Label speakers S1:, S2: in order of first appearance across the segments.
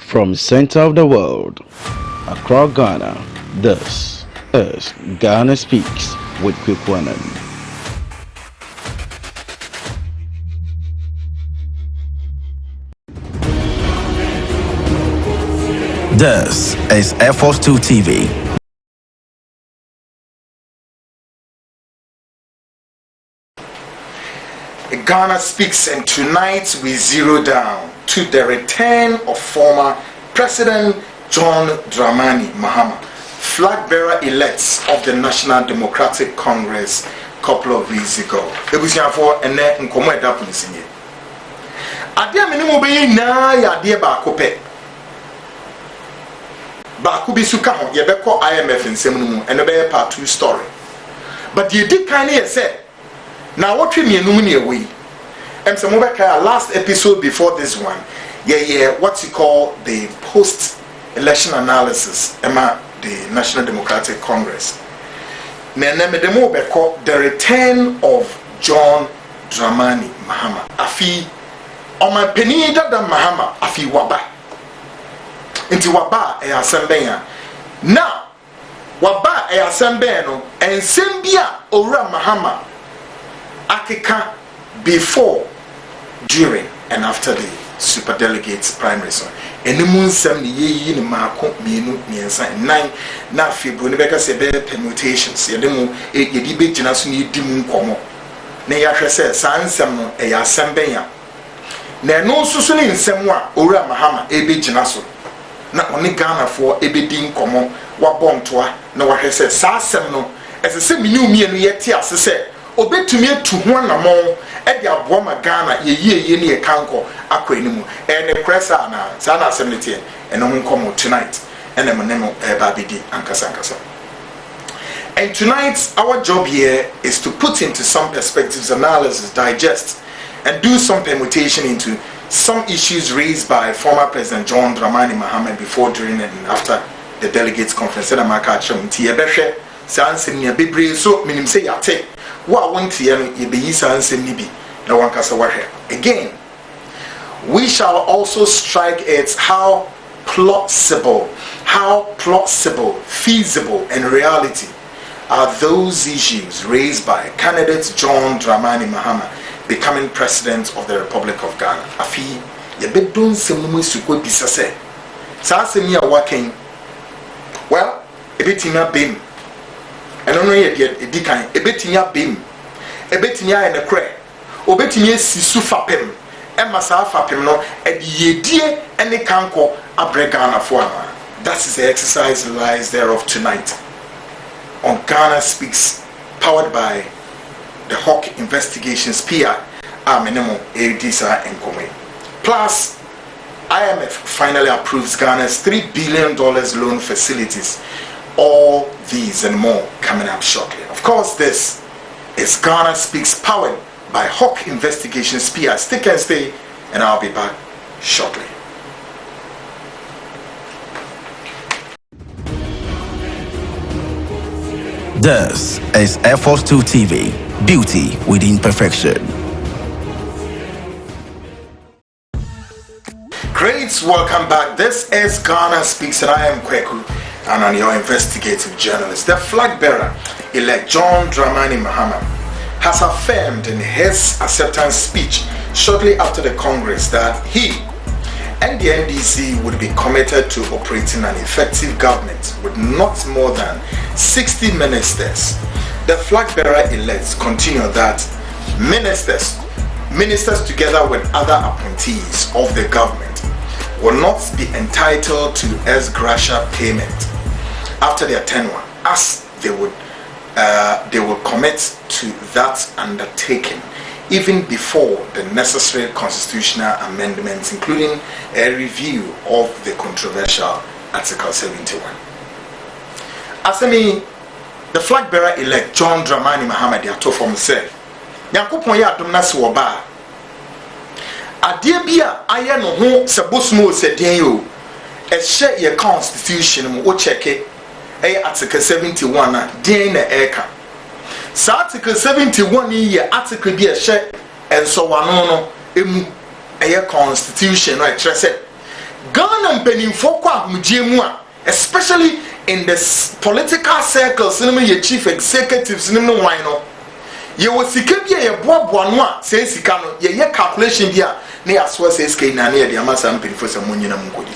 S1: From center of the world, Accra, Ghana, this is Ghana Speaks with Kwaku Annan.
S2: This is Air Force 2 TV.
S3: Ghana Speaks, and tonight we zero down to the return of former President John Dramani Mahama, flag bearer elect of the National Democratic Congress a couple of weeks ago. Ebusiafo ene nkomo eda polisinye. Ade amene be na ya de ba kope. Ba ku bi suka ho ye beko IMF nsem no mu ene be part 2 story. But the di kan ye say na wotwe mienu mu ne ewe. Some last episode before this one, what you call the post-election analysis, the National Democratic Congress. The return of John Dramani Mahama. Afi, Oma Penida da Mahama, Afi Waba. Inti Waba e Asambenya. Now, Waba e Asambeno, and Sembia Ora Mahama, Akeka before, during and after the superdelegates primaries. Enimun sem ni ye ni maako mienu miensa nine na february ne beka se be permutations ye demu ye di be gina so ni di mu nkomo na ya hwe se sansem no e ya sembenya na no susu ni nsem a owura Mahama e be gina so na oni Ghana fo e be di nkomo wa bontoa na wa hwe se sansem no ese se mienu mienu ye ti ase se obetumi etu ho anamon e dia boa Ghana ye ne kanko akwanimu e ne pressa na sana assembly and no come tonight and nemo babidi ankasa. And tonight our job here is to put into some perspectives, analysis, digest and do some permutation into some issues raised by former President John Dramani Mahama before, during and after the delegates conference. And Amaka Chum Tiebeshe Sansinia Bibri so minim say yate wa won't ye be Sansim Nibi no one kasa wahe. Again, we shall also strike it how plausible, feasible, and reality are those issues raised by candidate John Dramani Mahama becoming president of the Republic of Ghana. Afi, ye bedon semumu sukwe bisase. Sa asemi ya working. Well, ebetinya bim. Eno no ye edikan, ebetinya bim. Ebetinya ene kre. Obetinya sisu fapem. Emma Safapim no edie any kanko abregana forma. That is the exercise lies thereof tonight on Ghana Speaks, powered by the Hawk Investigations PI Amenemo Edisa Nkome. Plus, IMF finally approves Ghana's $3 billion loan facilities. All these and more coming up shortly. Of course, this is Ghana Speaks, powered by Hawk Investigations PI. Stick and stay, and I'll be back shortly.
S2: This is Air Force 2 TV, beauty within perfection.
S3: Great, welcome back. This is Ghana Speaks, and I am Kwaku Annan, your investigative journalist. The flag bearer elect John Dramani Mahama has affirmed in his acceptance speech shortly after the Congress that he and the NDC would be committed to operating an effective government with not more than 60 ministers. The flag bearer elects continue that ministers together with other appointees of the government will not be entitled to ex gratia payment after their tenure, as they will commit to that undertaking even before the necessary constitutional amendments, including a review of the controversial Article 71. Asemi, the flag bearer elect John Dramani Mahama de ato from himself. Nyankopon ya adom na se wo ba. Ade bia aye no ho se bosmo se den yo. E hye ye constitution mu o checke Article 71 na den na eka. Article 71 ye article bi a hye enso wano no emu constitution no e kire se Ghana mpanimfo kwa ahomgye mu a, especially in the political circles, ye chief executives no wan no. Ye wo sika bia ye boaboa no a, say sika no, ye calculation bia na ya so say sika na na ye de amasa mpanimfo se monyina munkodi.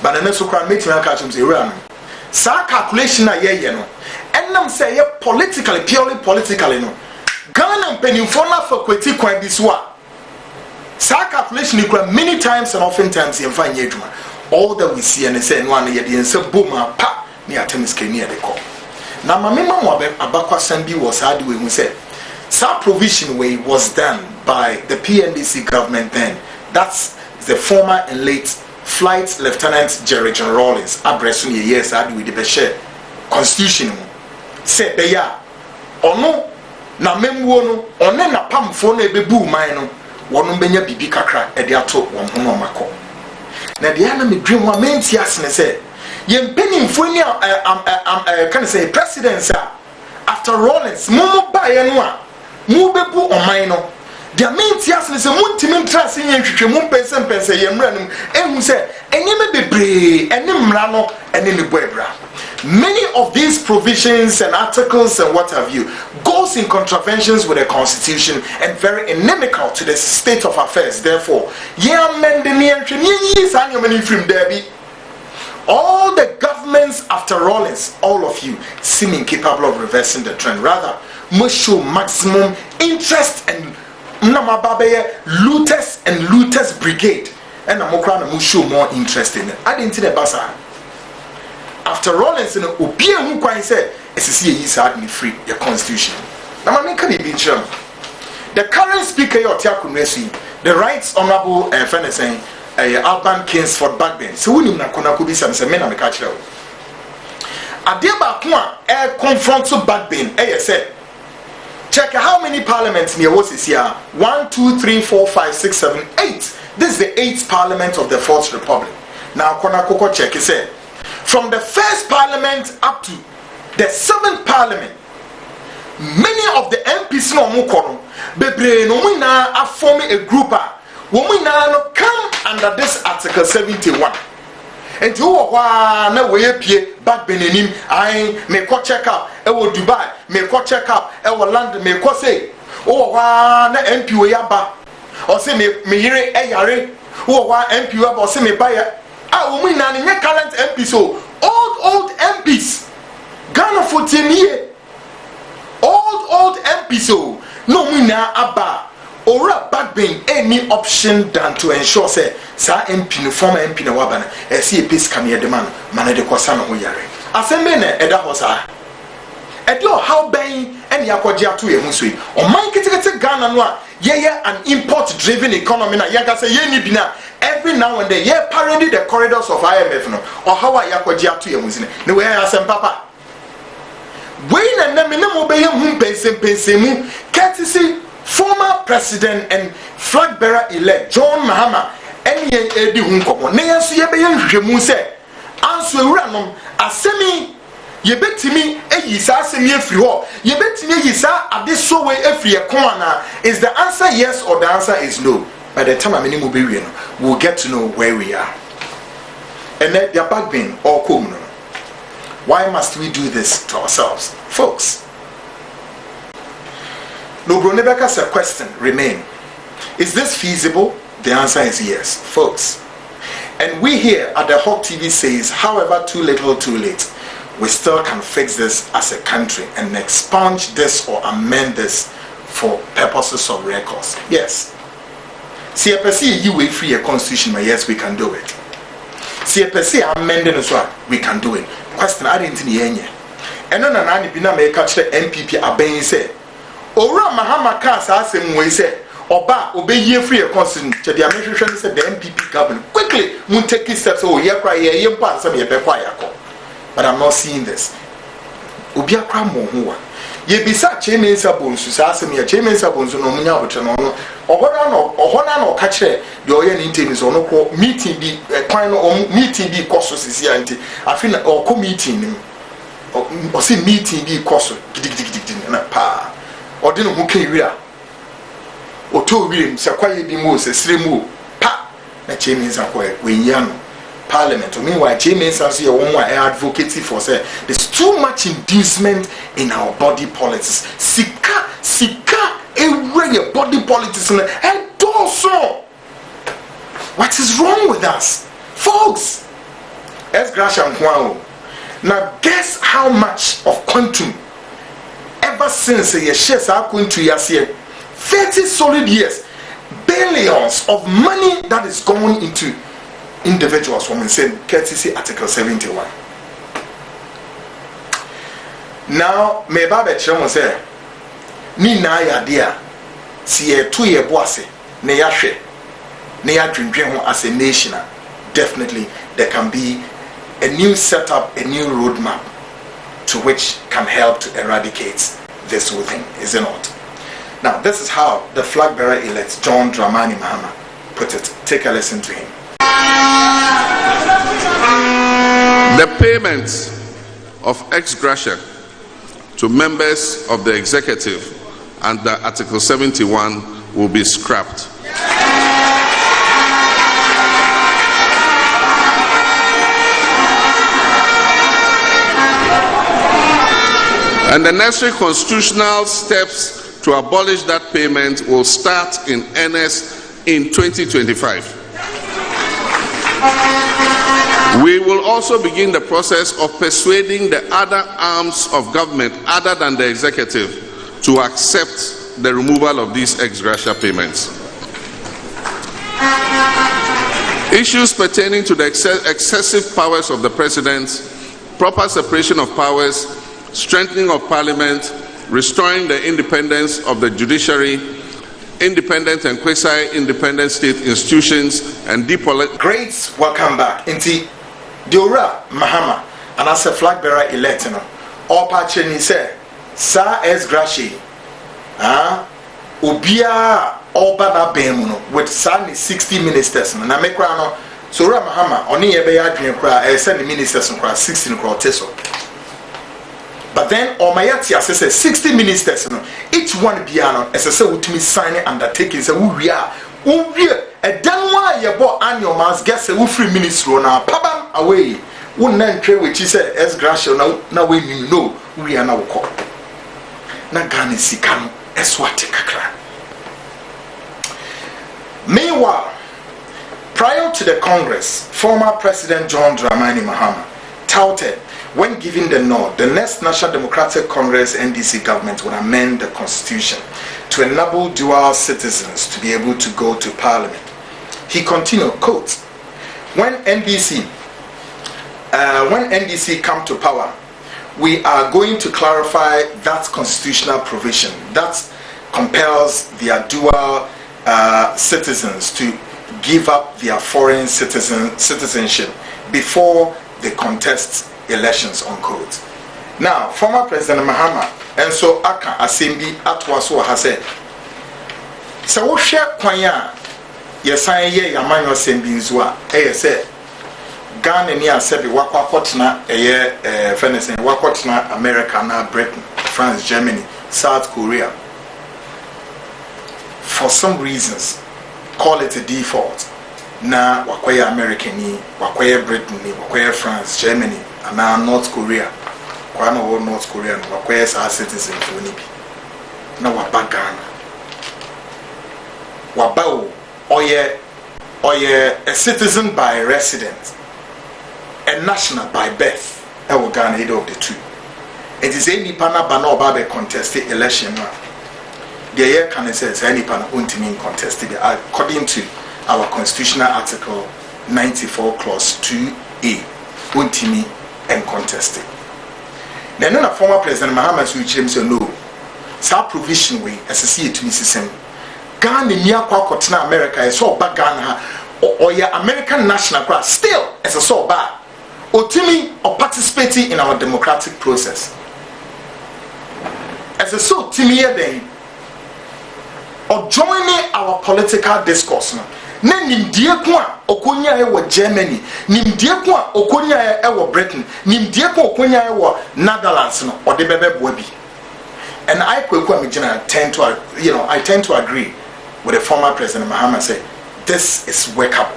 S3: But na so kra meeting aka chum say ura no. Sa calculation na ye no. Enam say ye politically, purely politically no. Ghana mpanimfo na fakweti kwan bi so a. Sa calculation equal many times and often times in fine yeduma. All that we see and say one yet in so boom pa near Temis near the call. Now my mama Abakwa Sanbi was hard way we said. Some provision way was done by the PNDC government then. That's the former and late Flight Lieutenant Jerry John Rawlings. Abresun years hard with the Beshe Constitution said they are or no na memwono or na pam phone be boo mine. One benya bibi kakra e de ato won hono mako na de ana me dream wa menti asne say ye mpanimfo ni can say president after Rawlings mumu ba ye no a mu bebu oman no de menti asne say muntimi ntrase ye hwehwe mu pense ye mra num ehun say enyeme bebre ene mra no ene ne boebra. Many of these provisions and articles and what have you goes in contraventions with the constitution and very inimical to the state of affairs. Therefore, all the governments after Rawlings, all of you seem incapable of reversing the trend. Rather, must show maximum interest and looters brigade, and must show more interest in it. I didn't see the basa. After Rawlings in Obia who quite said, SCC is hardly free, your constitution. Now, I can be sure. The current speaker, the Rights Honorable Alban Kingsford Backbench. So, we need to be some men and catch out. Adeba Kuma confronts Backbench, said, check how many parliaments near was this year 1, 2, 3, 4, 5, 6, 7, 8. This is the 8th parliament of the 4th Republic. Now, Konakoko check, he said. From the first parliament up to the 7th parliament, many of the MPs no mukono bebre no muna are forming a group no come under this article 71. And you na we pie back benenim I me ko check up e wo Dubai me ko check up e wo London me ko say na MP we aba o say me yire e yare MP we aba o say me buy women and your current MPs, so old MPs, Ghana for 10 years, old MPs, so no winner abba or a backbone any option than to ensure say sa MP no former MP na wabana see a peace come here the man de kwasana ho yare asembe na eda hosa edo how ben any akwaje ato ehun so o man kitikete Ghana no a ye an import driven economy na yaga say ye ni bi na every now and then ye parody the corridors of IMF no or how are yakwaje ato ehun sine ne we asem papa we na me na mo be ye hu pensem courtesy former president and flag bearer elect John Mahama any edi hu nkomo ne yenso ye be ye hwehwemu se anso ewura nom asemi ye betimi eyi sa asemi efiri ho ye betimi eyi sa adeso we efiri e kon ana is the answer yes or the answer is no. By the time I'm in Mobile, we'll get to know where we are. And then their backbone or come. Why must we do this to ourselves? Folks, no Bronebeka's question remain. Is this feasible? The answer is yes, folks. And we here at the Hawk TV says, however too little too late, we still can fix this as a country and expunge this or amend this for purposes of records. Yes. See a per you way free a constitution, but yes, we can do it. See a per se amending as well, we can do it. Question I didn't hear any. And on an anipina may catch the MPP abaying say, Ora Mahama Kasa same way say, Oba obey ye free a constitution to the administration said the MPP government. Quickly, won't take steps, oh, ye cry, ye pass some ye be quiet. But I'm not seeing this. Ubia Cramo who ye be such a means of bones to Sassam, a chamber's of bones, no munya, which no catch the oil is on no meeting be a kind of meeting be costos is here. I feel or co-meeting or see meeting be cost and a pa or didn't who came here or 2 Williams, a quiet be most a slim pa na chairman sa ko we yano parliament. Meanwhile, chairman sa so one more advocacy for say there's too much inducement in our body politics. Sika your body politics and also what is wrong with us, folks? As Grasham Kwao. Now guess how much of quantum ever since a shares are going to years here 30 solid years, billions of money that is going into individuals from insane courtesy Article 71. Now me baba chemo say ni na ya dia si e to ye boase ne ya hwe ne ya dwendwen ho as a nation. Definitely there can be a new setup, a new roadmap to which can help to eradicate this whole thing, is it not? Now, this is how the flag bearer elect John Dramani Mahama put it. Take a listen to him.
S4: The payment of ex gratia to members of the executive under Article 71 will be scrapped. And the necessary constitutional steps to abolish that payment will start in earnest in 2025. We will also begin the process of persuading the other arms of government other than the executive to accept the removal of these ex gratia payments. Issues pertaining to the excessive powers of the president, proper separation of powers, strengthening of parliament, restoring the independence of the judiciary, independent and quasi-independent state institutions, and
S3: Great, welcome back. Inti Diora Mahama, and as a flag bearer elect, all party ni say, Sa es gracie, Ubia all baba bemuno with Sani 60 ministers. And I make no so Mahama, only a bear dream cry, send the ministers and cry 16 crore teso. But then Omayati says 60 ministers, each one piano as I say with me signing undertaking say we are a done why you bought annual mass guess a free minister now pabam away wouldn't trade which is as gracia now we know we are now called Nagani Sikano Eswatikakra. Meanwhile, prior to the Congress, former President John Dramani Mahama touted when given the nod, the next National Democratic Congress NDC government would amend the constitution to enable dual citizens to be able to go to parliament. He continued, quote, when NDC come to power, we are going to clarify that constitutional provision that compels their dual citizens to give up their foreign citizenship before they contest elections on code. Now, former President Mahama and so Aka Assembly Atwaso has said, so what share Kwanya Yasan ye Yamanyo Sembinzua, said Ghana near Sebi Wakotna, Venice, Wakotna, America, now Britain, France, Germany, South Korea. For some reasons, call it a default. Na wakwaya American ni, wakwaya Britain ni, wakwaya France, Germany, and now North Korea. Kwa no North Korea no wakwaya sa citizen for ni bi. Na waba Ghana. Waba oye a citizen by residence, a national by birth. Ewo Ghana either of the two. It is any pana bana oba contested election now. The year can say any pana untimi contested according to our constitutional article 94 clause 2a untimi and contested. Then a former President Mahama said no. Sa provision way as a see to me system. Ghana near Kwakotna America is so bad Ghana or your American national class still as a so bad. Otimi or participating in our democratic process. As a so timia then or joining our political discourse. Na nimdie kwa okonya ewo Germany, nimdie kwa okonya ewo Britain, nimdie kwa okonya ewo Netherlands no or the bebe bobi. And I tend to agree with the former President Mahama say this is workable.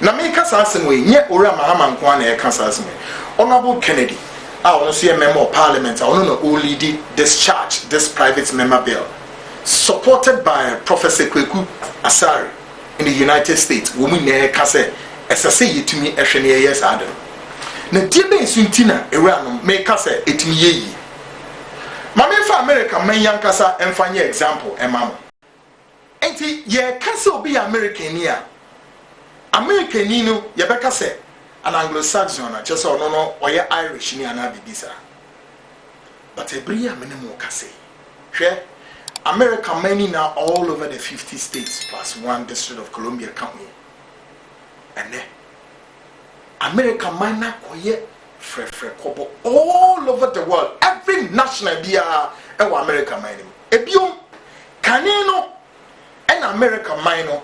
S3: na me ka sa asem we nye ora Mahama Nkrumah na e ka sa asem Honorable Kennedy I want to see a member of parliament. I want to only discharge this private member bill supported by Professor Kwaku Annan in the United States. Women ne kase esase yetumi ehwe ne yes adam. Na diebe suntina Iran me kase etumi yeyi. Ma me fa America man yankasa emfanye example emam. Enti ye kase obi American ni a American ni no ye be kase an Anglo-Saxon just no or Irish ni ana bibisa. But every minimum kase. Hwe America many now all over the 50 states plus one district of Columbia County. And then America minor koye fre kobo all over the world. Every national dia America mining. Ebium kanino and America minor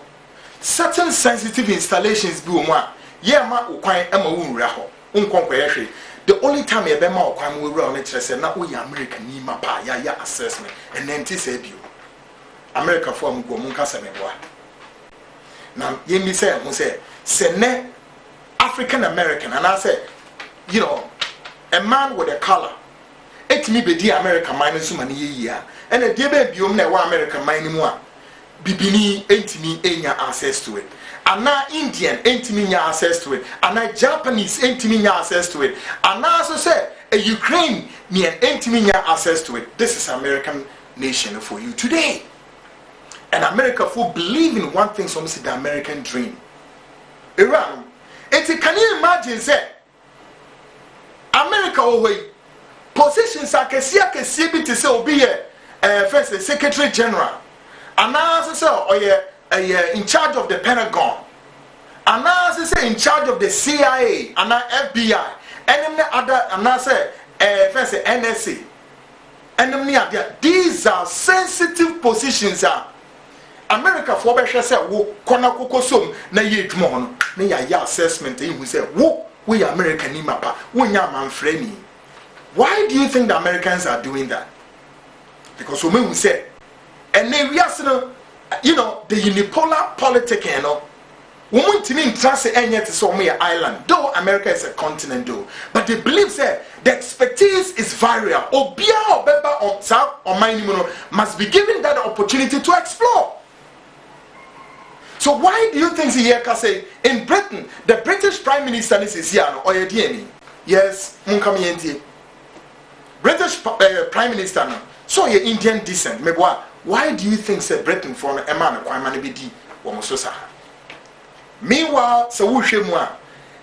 S3: certain sensitive installations be one. Yeah, ma ukwan ema wunra ho. Unkonkwe the only time you be ma ukwan we run it say na we American ni mapa ya assessment and then ti say bio. America for am go munka se meboa. Na yemi say mo say ne African American and I say you know a man with a color etimi be di American man so mani yia and e die be biom na wa American man mu a bibini entimi enya access to it. And now Indian entimi nya access to it. And now Japanese entimi nya access to it. And now also say a Ukraine near entimi nya access to it. This is American nation for you today. And America for believe in one thing, so say the American dream. Iran. Can you imagine say America away positions are kesi bi to say obi first secretary general. And now say oh yeah in charge of the Pentagon, and now say in charge of the CIA and FBI, and then other, and now say first NSA, and then these are sensitive positions. America for be say wo kona kokosom na ye dwuma ho na ya assessment you say wo we American ni mapa wo nya manfrani. Why do you think the Americans are doing that? Because we say and we are you know the unipolar politics, you know. Women to me trust any to some island, though America is a continent, though. But they believe that the expertise is variable. Obia or Beba or South or Mainimono must be given that opportunity to explore. So why do you think Ziyeka say in Britain the British Prime Minister is here or DNA? Yes, Munkamienti. British Prime Minister no. So you're Indian descent. Why do you think say Britain for a man Kwame Nkrumah womososa? Meanwhile, so we shemwa.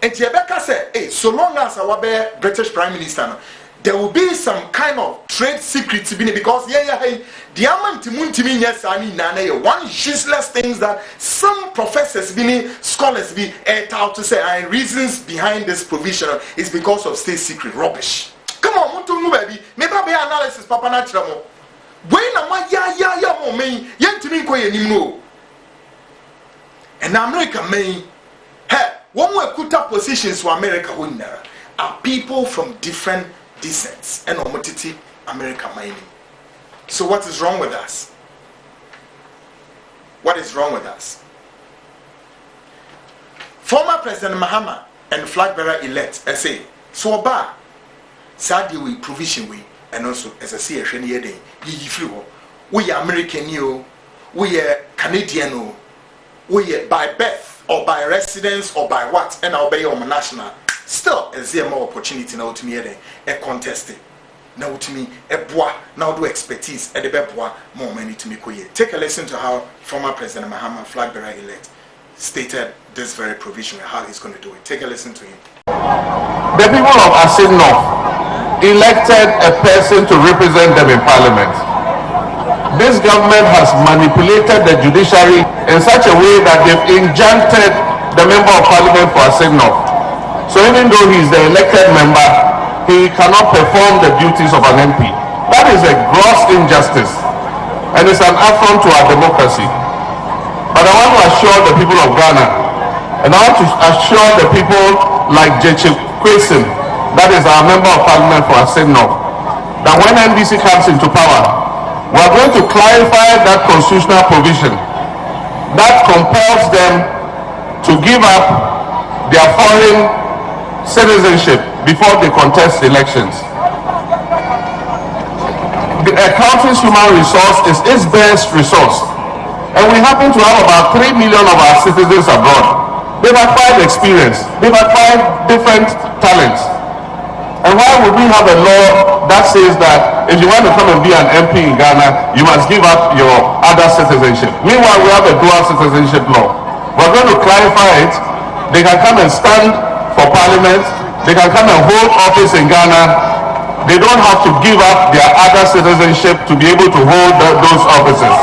S3: And Rebecca said, hey, so long as our British Prime Minister, there will be some kind of trade secrets because the amount to one useless things that some professors scholars be out to say and reasons behind this provision is because of state secret rubbish. Come on, baby. Maybe be analysis papa natural. When am I ya me yentimi ko yenimo and America may one way kuta positions for America are people from different descents and omotiti America mining. So what is wrong with us? What is wrong with us? Former President Mahama and flag bearer elect say so ba sadly we provision we and also as I say a sheni day we are American we are Canadian we by birth or by residence or by what and I'll be on national still is there more opportunity now to me a contest now to me a bois now do expertise at the bebois more money to me. Take a listen to how former President Mahama flag bearer elect stated this very provision and how he's going to do it. Take a listen to him.
S5: The people of Asin North elected a person to represent them in parliament. This government has manipulated the judiciary in such a way that they've injuncted the member of parliament for Asin North. So even though he is the elected member, he cannot perform the duties of an MP. That is a gross injustice and it's an affront to our democracy. But I want to assure the people of Ghana and I want to assure the people like Jeche Kwesin, that is our member of parliament for Asin North, that when NDC comes into power, we are going to clarify that constitutional provision that compels them to give up their foreign citizenship before they contest elections. A country's human resource is its best resource. And we happen to have about 3 million of our citizens abroad. They've acquired experience. They've acquired different talents. And why would we have a law that says that if you want to come and be an MP in Ghana, you must give up your other citizenship? Meanwhile, we have a dual citizenship law. We're going to clarify it. They can come and stand for parliament. They can come and hold office in Ghana. They don't have to give up their other citizenship to be able to hold those offices.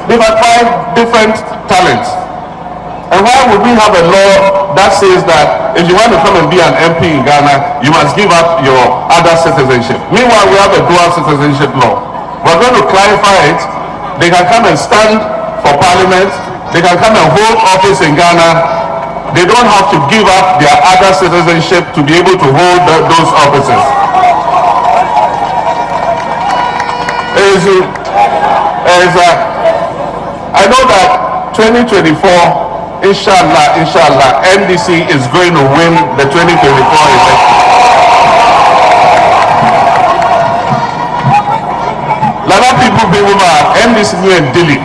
S5: They've acquired different talents. And why would we have a law that says that if you want to come and be an MP in Ghana, you must give up your other citizenship? Meanwhile, we have a dual citizenship law. We're going to clarify it. They can come and stand for parliament. They can come and hold office in Ghana. They don't have to give up their other citizenship to be able to hold those offices. I know that 2024, inshallah, NDC is going to win the 2024 election. A lot of people NDC and Delhi.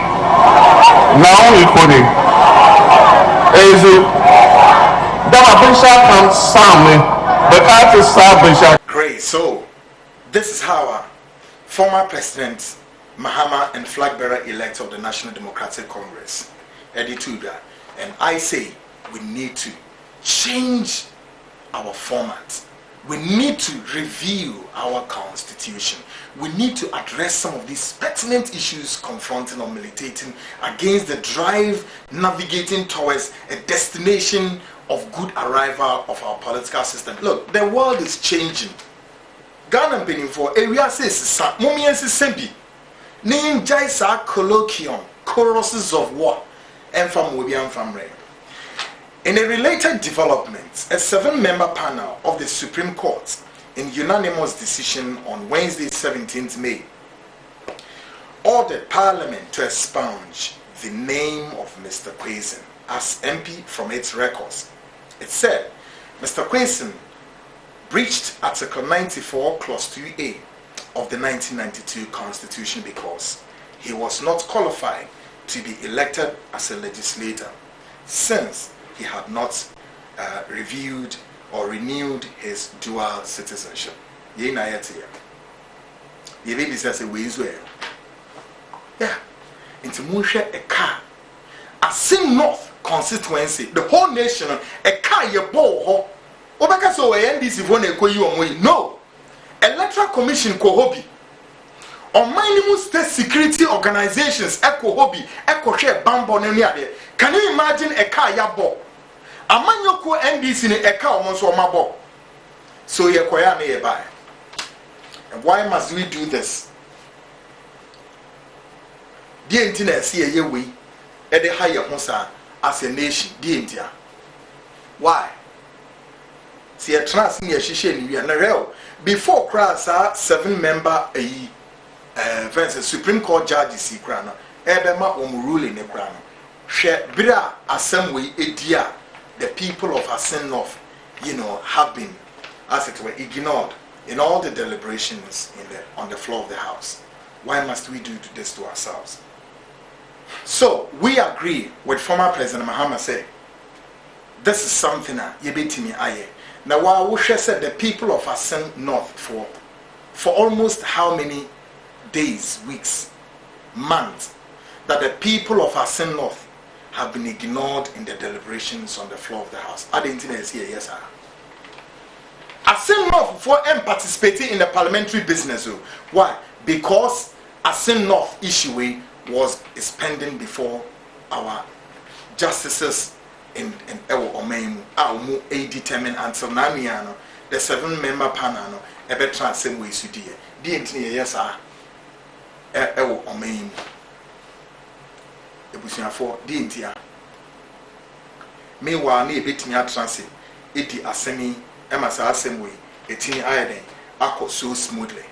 S5: Now we coding.
S3: Great. So, this is how our former President Mahama and flag bearer-elect of the National Democratic Congress, Eddie Tuda, and I say we need to change our format. We need to review our constitution. We need to address some of these pertinent issues confronting or militating against the drive navigating towards a destination of good arrival of our political system. Look, the world is changing. Ghana being for area says momiensi sembi name jaisa colloquium choruses of war and from Wibian family. In a related development, a 7-member panel of the Supreme Court, in unanimous decision on Wednesday, 17th May, ordered Parliament to expunge the name of Mr. Kwesi as MP from its records. It said Mr. Kwesi breached Article 94, Clause 2A of the 1992 Constitution because he was not qualified to be elected as a legislator since he had not reviewed or renewed his dual citizenship. Yeah. Into Musha a car. Asim North constituency, the whole nation, a car ye bo. Obaka so NDC vone ekoyi omwe. No. Electoral Commission kohobi. On minimum state security organizations ekohobi, ekohwe bambo nenu ade. Can you imagine a car yabo? Amanyoko NDC ne a car almost or mabo. So ye koya me buy. And why must we do this? The internet see a way at the higher honsa as a nation, the India. Why? See a trans near Shishin real before class 7-member a Supreme Court judge see crana, Ebema ruling a crown. Bira assembly edia the people of Asen North, have been, as it were, ignored in all the deliberations on the floor of the House. Why must we do this to ourselves? So we agree with former President Mahama say, this is something that yebetimi aye. Now while we said the people of Asen North for almost how many days, weeks, months, that the people of Asen North have been ignored in the deliberations on the floor of the House. I didn't know here, yes, sir. Asen North for participating in the parliamentary business. Why? Because Asen North issue is pending before our justices in Omeimu. Our determined until now, the 7-member panel, a better same way to do it. Didn't yes, sir. Omeimu. For the India. Meanwhile, near betting at transit, it the assembly, Emasa assembly, a teeny iron, acco so smoothly.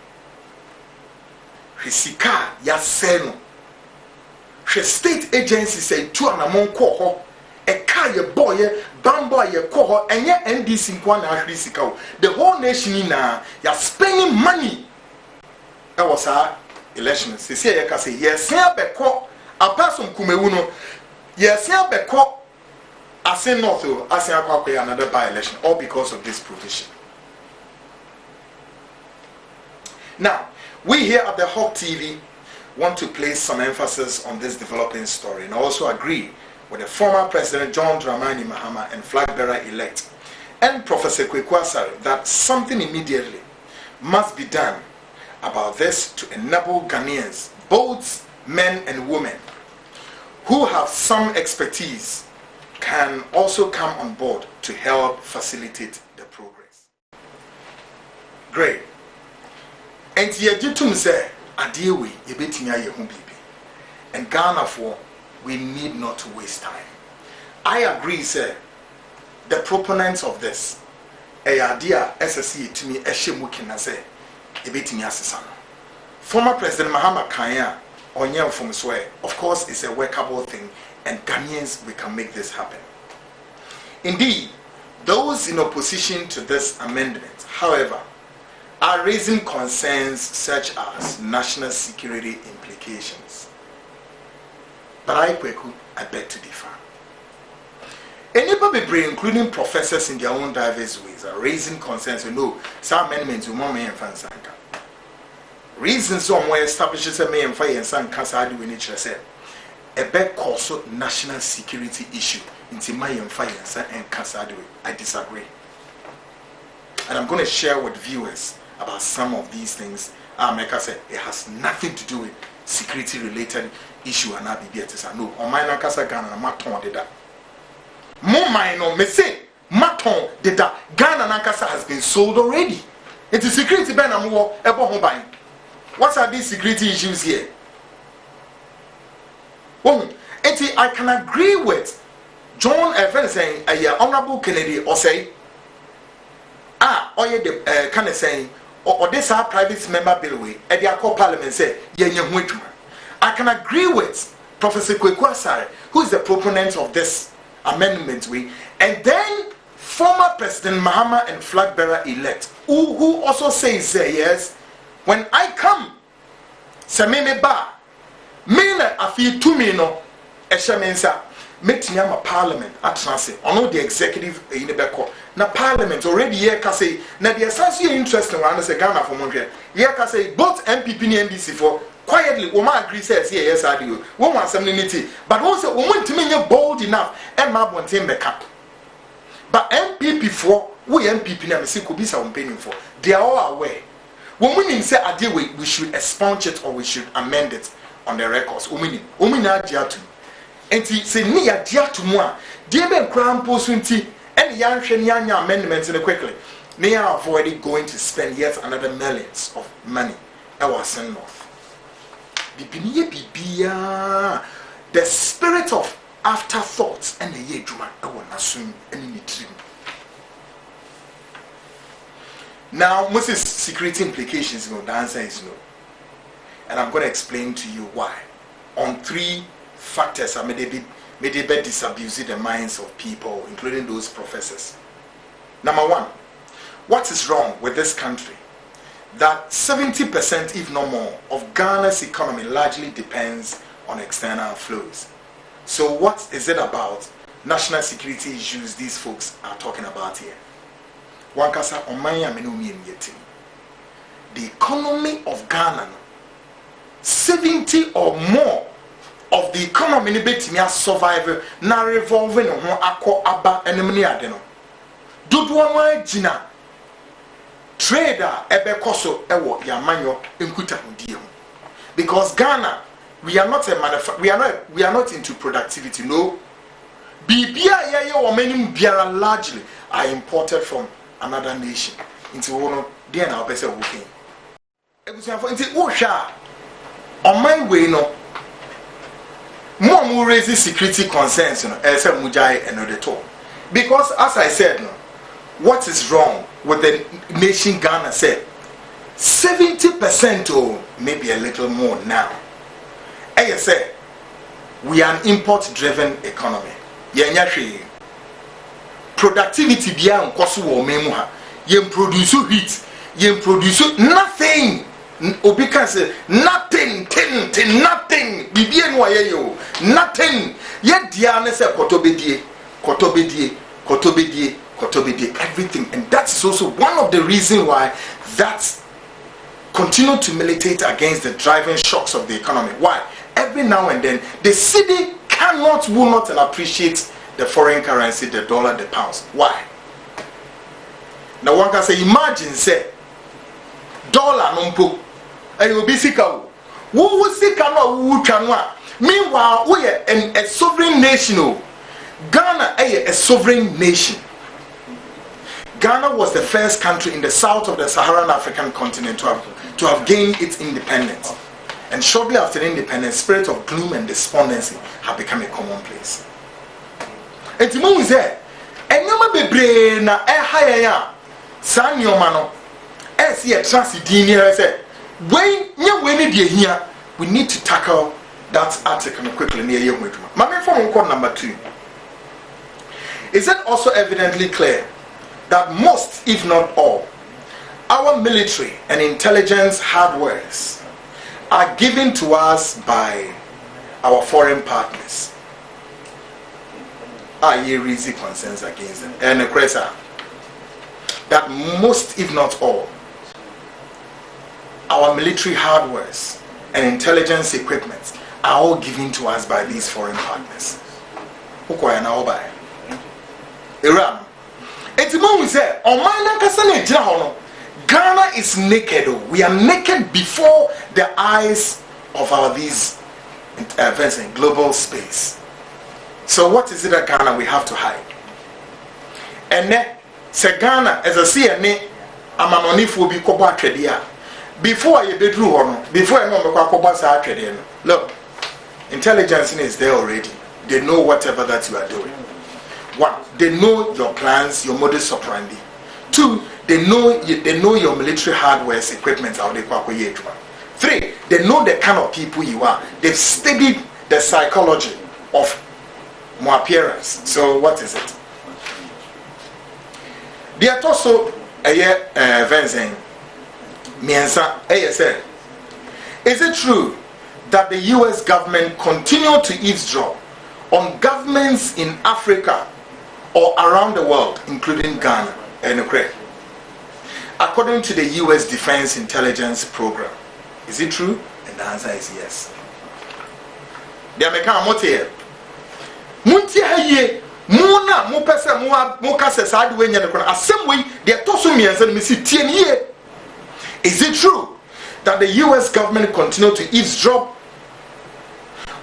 S3: Hisika, Yaseno. She state agency said 2 and a month, a car car ye boy ye bambo ye ko and ye NDC nkwa na ahwe sika o. The whole nation na ya spending money. That was our election. Se se ye ka say yes ya beko apart from kumewu no yes ya beko asen north o asen akwa another by election all because of this provision. Now, we here at the Hawk TV want to place some emphasis on this developing story and also agree with the former President John Dramani Mahama and flag bearer-elect and Professor Kwaku Annan that something immediately must be done about this to enable Ghanaians, both men and women, who have some expertise, can also come on board to help facilitate the progress. Great. And yejitum say adewe yebetimi aye ho bibi. And Ghana for we need not to waste time. I agree, sir. The proponents of this, idea SSC to me eshemu kina say yebetimi asesa no. Former President Mahama Kanya onye from swear, of course, it's a workable thing, and Ghanaians we can make this happen. Indeed, those in opposition to this amendment, however, are raising concerns such as national security implications. But I beg to differ. Anybody, including professors in their own diverse ways, are raising concerns. No, some amendments will more and fansanka. Reasons somewhere establishes a may and fire and san cancer do in each say a beg also national security issue into my and fire and cancer do. I disagree. And I'm going to share with viewers about some of these things. America said it has nothing to do with security related issue and ABBS. No, on my Nakasa Ghana, Maton did that. More minor, me say, Maton did that. Ghana Nakasa has been sold already. It is security ban and war, Ebo. What are these security issues here? Well, I can agree with John Evans saying, Honorable Kennedy, or say, or the kind of saying, or this our private member bill way, and the call parliament say, I can agree with Professor Kwaku Annan, who is the proponent of this amendment way, and then former President Mahama and flag bearer-elect, who also says, yes, when I come, Sameme Ba, Mina Afi Tumino, Eshamensa, Metiniama Parliament at Transit, or the executive in the back. Na Parliament already here can say, na the associate interest in Ghana for Montreal. Here can say both MPP and NDC for quietly, woman agrees, says, yes, I do. One wants some unity, but also woman to me bold enough and my one team back up. But MPP for, we MPP never see could be some paying for. They are all aware. When we say a deal, we should expunge it or we should amend it on the records. Umina diatu. And say near diatu moi. Dear Ben Crown Posunti and Yan Shenyanya amendments in the quickly. They are avoiding going to spend yet another millions of money. I was sent north. The spirit of afterthoughts and the yeduma I will assume any dream. Now, most security implications, the answer is no. And I'm going to explain to you why. On 3 factors, I made a bit disabuse the minds of people, including those professors. Number 1, what is wrong with this country? That 70%, if not more, of Ghana's economy largely depends on external flows. So what is it about national security issues these folks are talking about here? Wankasa omanya menumi yeti. The economy of Ghana, 70 or more of the economy ni betimi survive na revolving ho akọ aba enimni ade no. Dodoa wan gina trader ebekoso ewo yamanyo enkuta hodie ho. Because Ghana, we are not into productivity, no. Bibia yeye o menim biara largely are imported from another nation into one there na obese working. Ebusuafo nti wo hwa on my way no more raise security concerns, say mujai and the talk. Because as I said, what is wrong with the nation Ghana said 70% or maybe a little more now. As I said, we are an import driven economy. productivity bia nkoso wo memu ha ye produce heat ye produce nothing obi can say nothing nothing bibie no aye yo nothing ye dia ne say kotobedie everything. And that's also one of the reasons why that continue to militate against the driving shocks of the economy. Why? Every now and then the city will not appreciate the foreign currency, the dollar, the pounds. Why? Now one can say, imagine say dollar numpo and you be sika wo sika no wo twa. Meanwhile we are a sovereign nation. Ghana is a sovereign nation. Ghana was the first country in the south of the Saharan African continent to have gained its independence. And shortly after independence, spirit of gloom and despondency have become a commonplace. And Timon is there. And you may be na higher San Yomano. As ye transidinia said, when you win here, we need to tackle that article quickly near you. My phone call number 2. Is it also evidently clear that most, if not all, our military and intelligence hardwares are given to us by our foreign partners? Are you raising concerns against them? And that most, if not all, our military hardwares and intelligence equipment are all given to us by these foreign partners. Iran. It's when we say, Ghana is naked. We are naked before the eyes of these events in global space. So what is it that Ghana we have to hide? And then, say Ghana, as I see a name, Amanonifu be koba tredia. Before you bedroom on, before I know koba sa tredia. Look, intelligence is there already. They know whatever that you are doing. 1, they know your plans, your modus operandi. 2, they know your military hardware, equipment. 3, they know the kind of people you are. They've studied the psychology of my appearance. So what is it? They are also a year Vincent Miensa ASL. Is it true that the US government continue to eavesdrop on governments in Africa or around the world, including Ghana and Ukraine? According to the US Defense Intelligence Program, is it true? And the answer is yes. The American motive. Munti haye muna mo pese mo kase saade we nya ne kono asem we de toso miense no mesi tie ne. Is it true that the US government continue to eavesdrop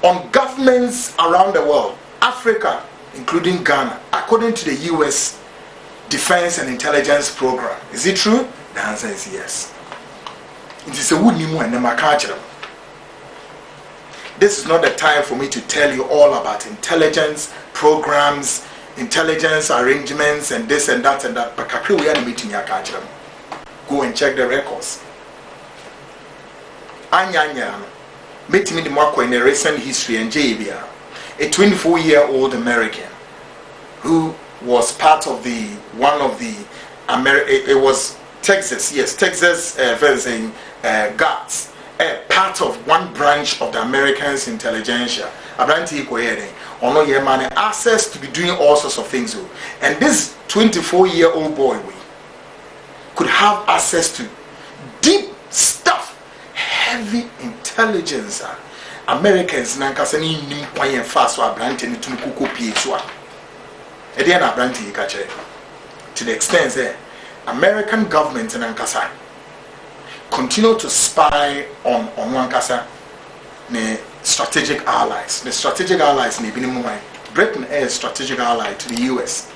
S3: on governments around the world, Africa, including Ghana, according to the US Defense and Intelligence Program? Is it true? The answer is yes. It is a wood nimu and nemakachram. This is not the time for me to tell you all about intelligence programs, intelligence arrangements, and this and that and that. But we are meeting yakachram. Go and check the records. Anyanya, meet me the marco in a recent history and JBA, a 24-year-old American who was part of it was Texas guards, part of one branch of the Americans intelligentsia. Access to be doing all sorts of things. And this 24-year-old boy could have access to deep stuff, heavy intelligence. Americans nankasani nimkwaye fast wa brante ni tunukuko PH1. Edian abranti ikache. To the extent that American government nankasa continue to spy on wankasa ne strategic allies. The strategic allies ne binimumai. Britain is a strategic ally to the US.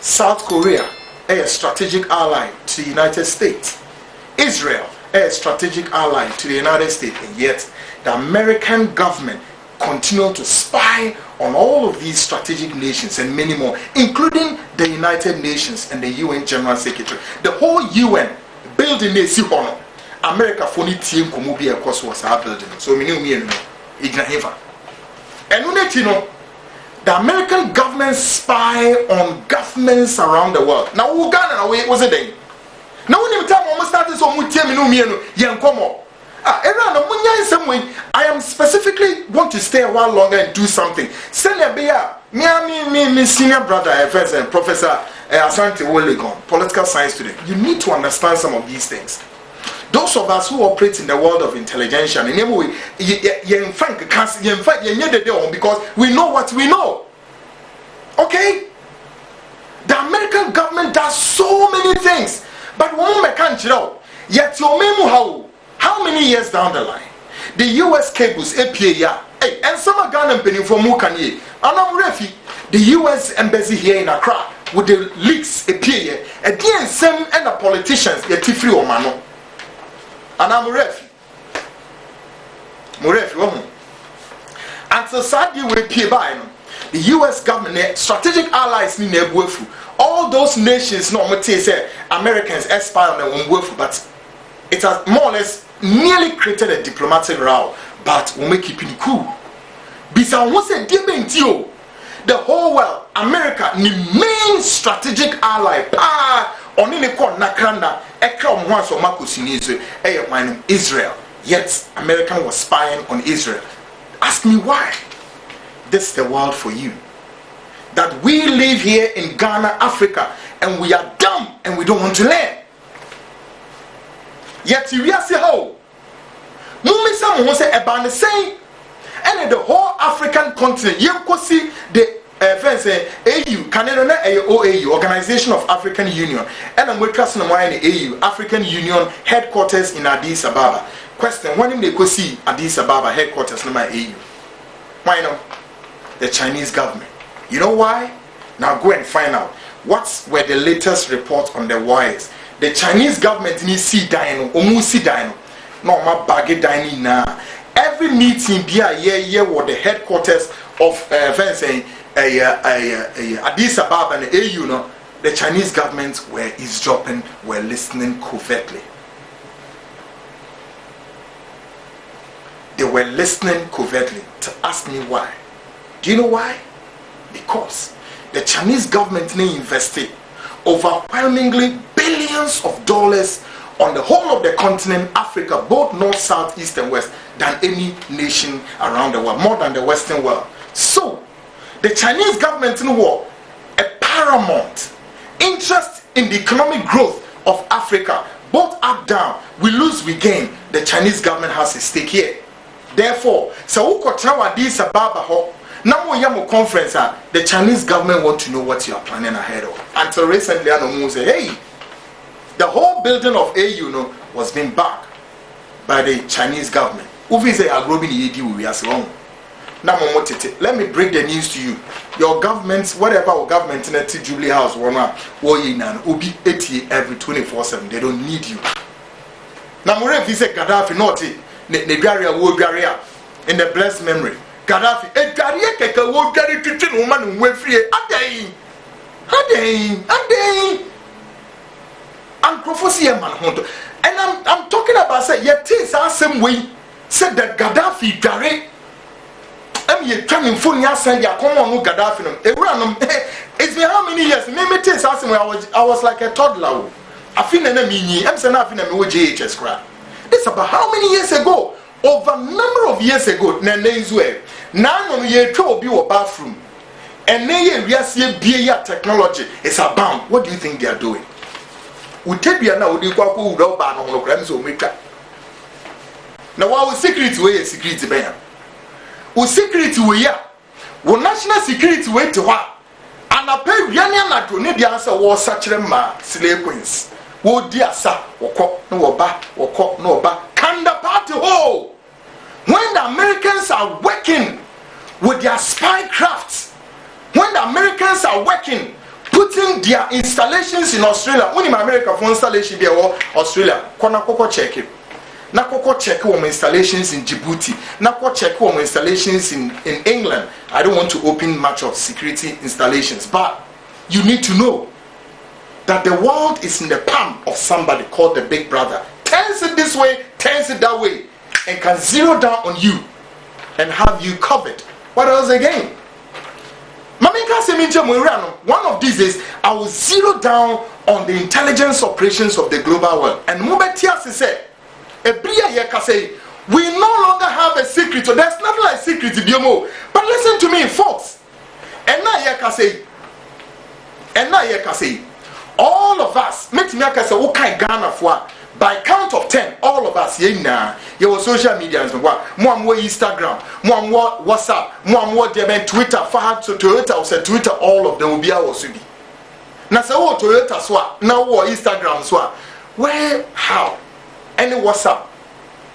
S3: South Korea a strategic ally to the United States. Israel a strategic ally to the United States. And yet the American government continue to spy on all of these strategic nations and many more, including the United Nations and the UN General Secretary. The whole UN building is America for the team Kumubi across was our building. So we knew me and Ignaheva. And the American government spy on governments around the world. Now, Uganda, now, was it then? Now, when you tell me, I'm starting so much time, I am specifically want to stay a while longer and do something. Send a beer. Me, senior brother, Professor Asante Wolegon, political science student. You need to understand some of these things. Those of us who operate in the world of intelligence, and anyway, because we know what we know. Okay? The American government does so many things, but yet how many years down the line, the US cables, APA, and some are Ghana penny for Mukanye, and I'm refi, the US embassy here in Accra with the leaks, APA, and the same and the politicians, the Tifri or Mano. And I'm Murefi, and so sadly we pay by the US government, strategic allies in their worfu. All those nations, no, say Americans aspire on their own worfu, but it has more or less nearly created a diplomatic row, but we make keeping cool. Bisa who said the whole world, America, the main strategic ally, Israel. Yet America was spying on Israel. Ask me why. This is the world for you. That we live here in Ghana, Africa, and we are dumb and we don't want to learn. Yet you say how? Mumisa who say about the same, and the whole African continent. You can see the friends say AU, Canada, OAU, Organization of African Union, and I'm with trusting why in the AU, African Union headquarters in Addis Ababa. Question: when they could see Addis Ababa headquarters in my AU? Why not? The Chinese government. You know why? Now go and find out. What were the latest reports on the wires? The Chinese government needs see dino, omusi dino. No ma baggy dino na. Every meeting be a year with the headquarters of Addis Ababa and the AU. No, the Chinese government were eavesdropping, were listening covertly. They were listening covertly. To ask me why. Do you know why? Because the Chinese government invested overwhelmingly billions of dollars on the whole of the continent, Africa, both north, south, east, and west, than any nation around the world, more than the Western world. So, the Chinese government in war, a paramount interest in the economic growth of Africa, both up, down, we lose, we gain. The Chinese government has a stake here. Therefore, so Addis Ababa, now we have a conference. The Chinese government want to know what you are planning ahead of. Until recently, I know say, hey, the whole building of AU was being backed by the Chinese government. Let me break the news to you. Your governments, whatever government in the Jubilee House, will be 80 every 24/7. They don't need you. Now, if you say Gaddafi, not in the blessed memory. Gaddafi, and I'm talking about say yet things are same way said that Gaddafi Gare you coming for ya send ya come on Gaddafi it's been how many years maybe things are same I was like a toddler I feel na me I'm saying I feel na me JHS crap. This about how many years ago? Over a number of years ago, now no ye try be a bathroom, and now we see technology is abound. What do you think they are doing? We tell you now we Kwaku without ban on holograms or makeup. Now our security way is security ban. We security way we national security way to what? And I pay Yanni na to need the answer was such a slave queens. Wo dear sir, woko no ba, can the party hold? When the Americans are working with their spy crafts, when the Americans are working, putting their installations in Australia, when in America for installation there or Australia, koko check it. Na koko check on installations in Djibouti. Na koko check on installations in England. I don't want to open much of security installations, but you need to know that the world is in the palm of somebody called the Big Brother. Turns it this way, turns it that way, and can zero down on you and have you covered. What else again? One of these days, I will zero down on the intelligence operations of the global world. And Mubetias said, we no longer have a secret. So there's nothing like secret, but listen to me, folks. And now all of us, by count of 10, all of us, your social media, more Instagram, more WhatsApp, more Twitter, Twitter, all of them will be our Subi. Now, so Toyota swap, now Instagram swap. Where, how? Any WhatsApp.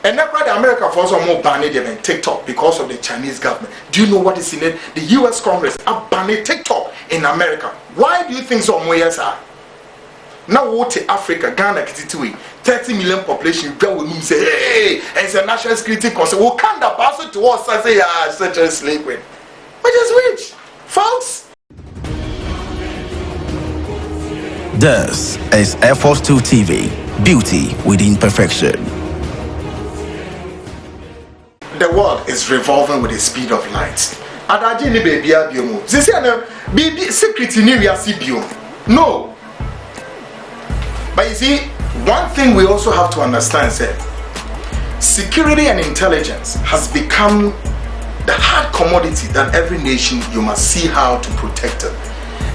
S3: And now, America for some more banned them in TikTok because of the Chinese government. Do you know what is in it? The US Congress are banning TikTok in America. Why do you think some ways are? Now, what Africa, Ghana, 30 million population, will say, hey, it's a national security concern. We can't pass it to us and say, such a slave win. Which is which? Folks?
S2: This is Air Force 2 TV, beauty within perfection.
S3: The world is revolving with the speed of light. No. But you see, one thing we also have to understand is that security and intelligence has become the hard commodity that every nation, you must see how to protect it.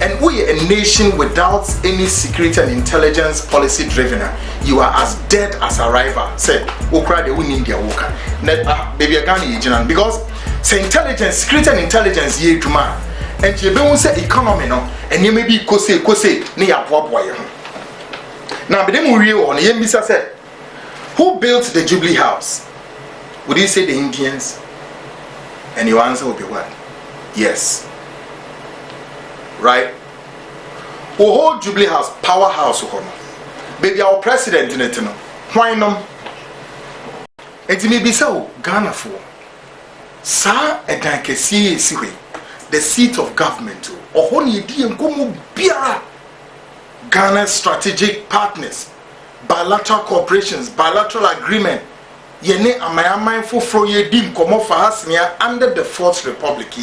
S3: And we are a nation without any security and intelligence policy driven. You are as dead as a rival. Say, Okra de win India Woka. Baby Agani because say intelligence, security and intelligence ye to man. And you don't say economy no, and you may be kose near Pwaboy. Now, but then we on the Yembisa said, who built the Jubilee House? Would you say the Indians? And your answer will be what? Yes. Right? We hold Jubilee House, powerhouse. Baby, our president in it. Why no? And may be so, Ghana for. Sa edankesi siwe, the seat of government. Ohoni di ngomu biara. Ghana's strategic partners, bilateral cooperations, bilateral agreement. Yene amayama info fro ye dim komo fahasnia under the Fourth Republic.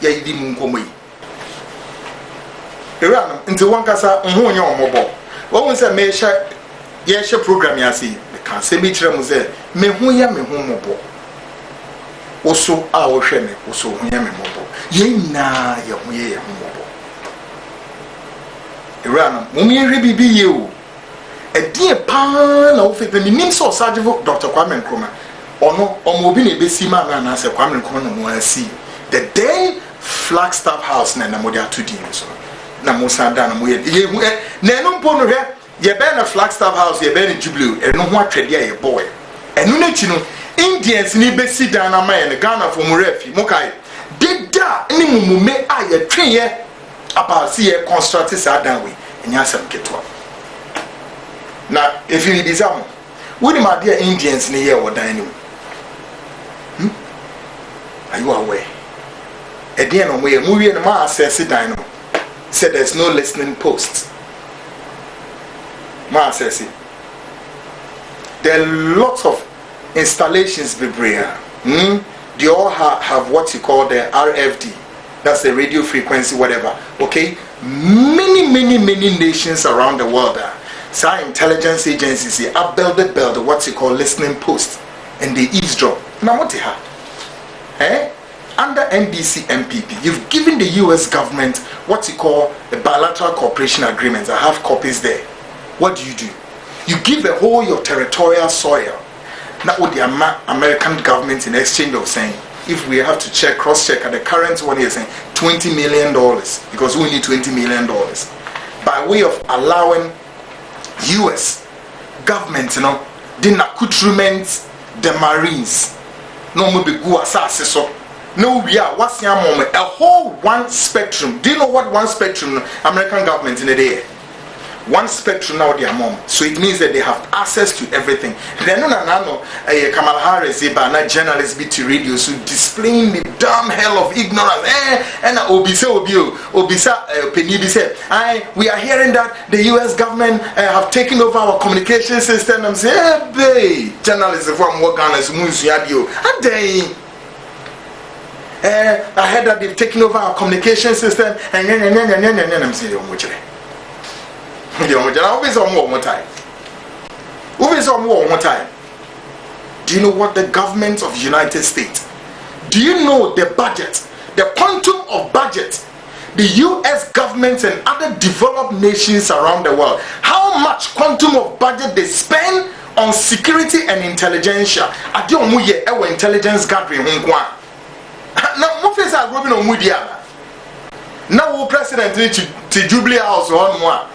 S3: Ye di munkomo. Iran into one kasa nhonyo omobo. What we say me share ye share program ya see. Me can say me tire mu say me hu ya me hu mobo. Oso a wo hwe me oso hu ya me mobo. Ye na ye hu ye hu mobo. Iran mumi rebibi ye o. E die pa na wo fe me nim so Sergeant Dr. Kwame Nkrumah. Ono omo bi na ebesi ma na say Kwame Nkrumah no mo asi. The day Flagstaff House na mo dia to di so. Na Musa dan mo ye na no mpo no hwe ye be na Flagstaff House ye be na Jubilee e no ho atwede ye boy enu na chi no Indians ni be si dan na man Ghana for mo refi mo kai deda ni mumume a ye twen ye about see ye construct sa dan we enya asem ketwa na if you be some we the my dear Indians ni ye wo dan ni are you aware e dey no mo ye mo wie no ma access dan no said there's no listening post. Ma says it. There are lots of installations Bibria. They all have what you call the RFD. That's the radio frequency, whatever. Okay? Many nations around the world some intelligence agencies are build what you call listening post. And they eavesdrop. Now what they have? Under NDC MPP, you've given the US government what you call a bilateral cooperation agreement. I have copies there. What do? You give a whole your territorial soil. Now with the American government in exchange of saying, if we have to cross-check at the current one here saying $20 million, because we need $20 million, by way of allowing US government, the accoutrements, the Marines, no more be go assassin so. No, we are what's your moment? A whole one spectrum. Do you know what one spectrum American government in a day? One spectrum now their mom. So it means that they have access to everything. Then no Kamala Harris na journalists be to radio so displaying the damn hell of ignorance. And we are hearing that the US government have taken over our communication system. I'm saying, hey, journalists from what Ghana's moves you. I heard that they've taken over our communication system, and I'm saying, do you know what the government of the United States, do you know the budget, the quantum of budget the US government and other developed nations around the world, how much quantum of budget they spend on security and intelligence? I don't know our intelligence gathering. Now, what is our government on media? Now, president to Jubilee House on one.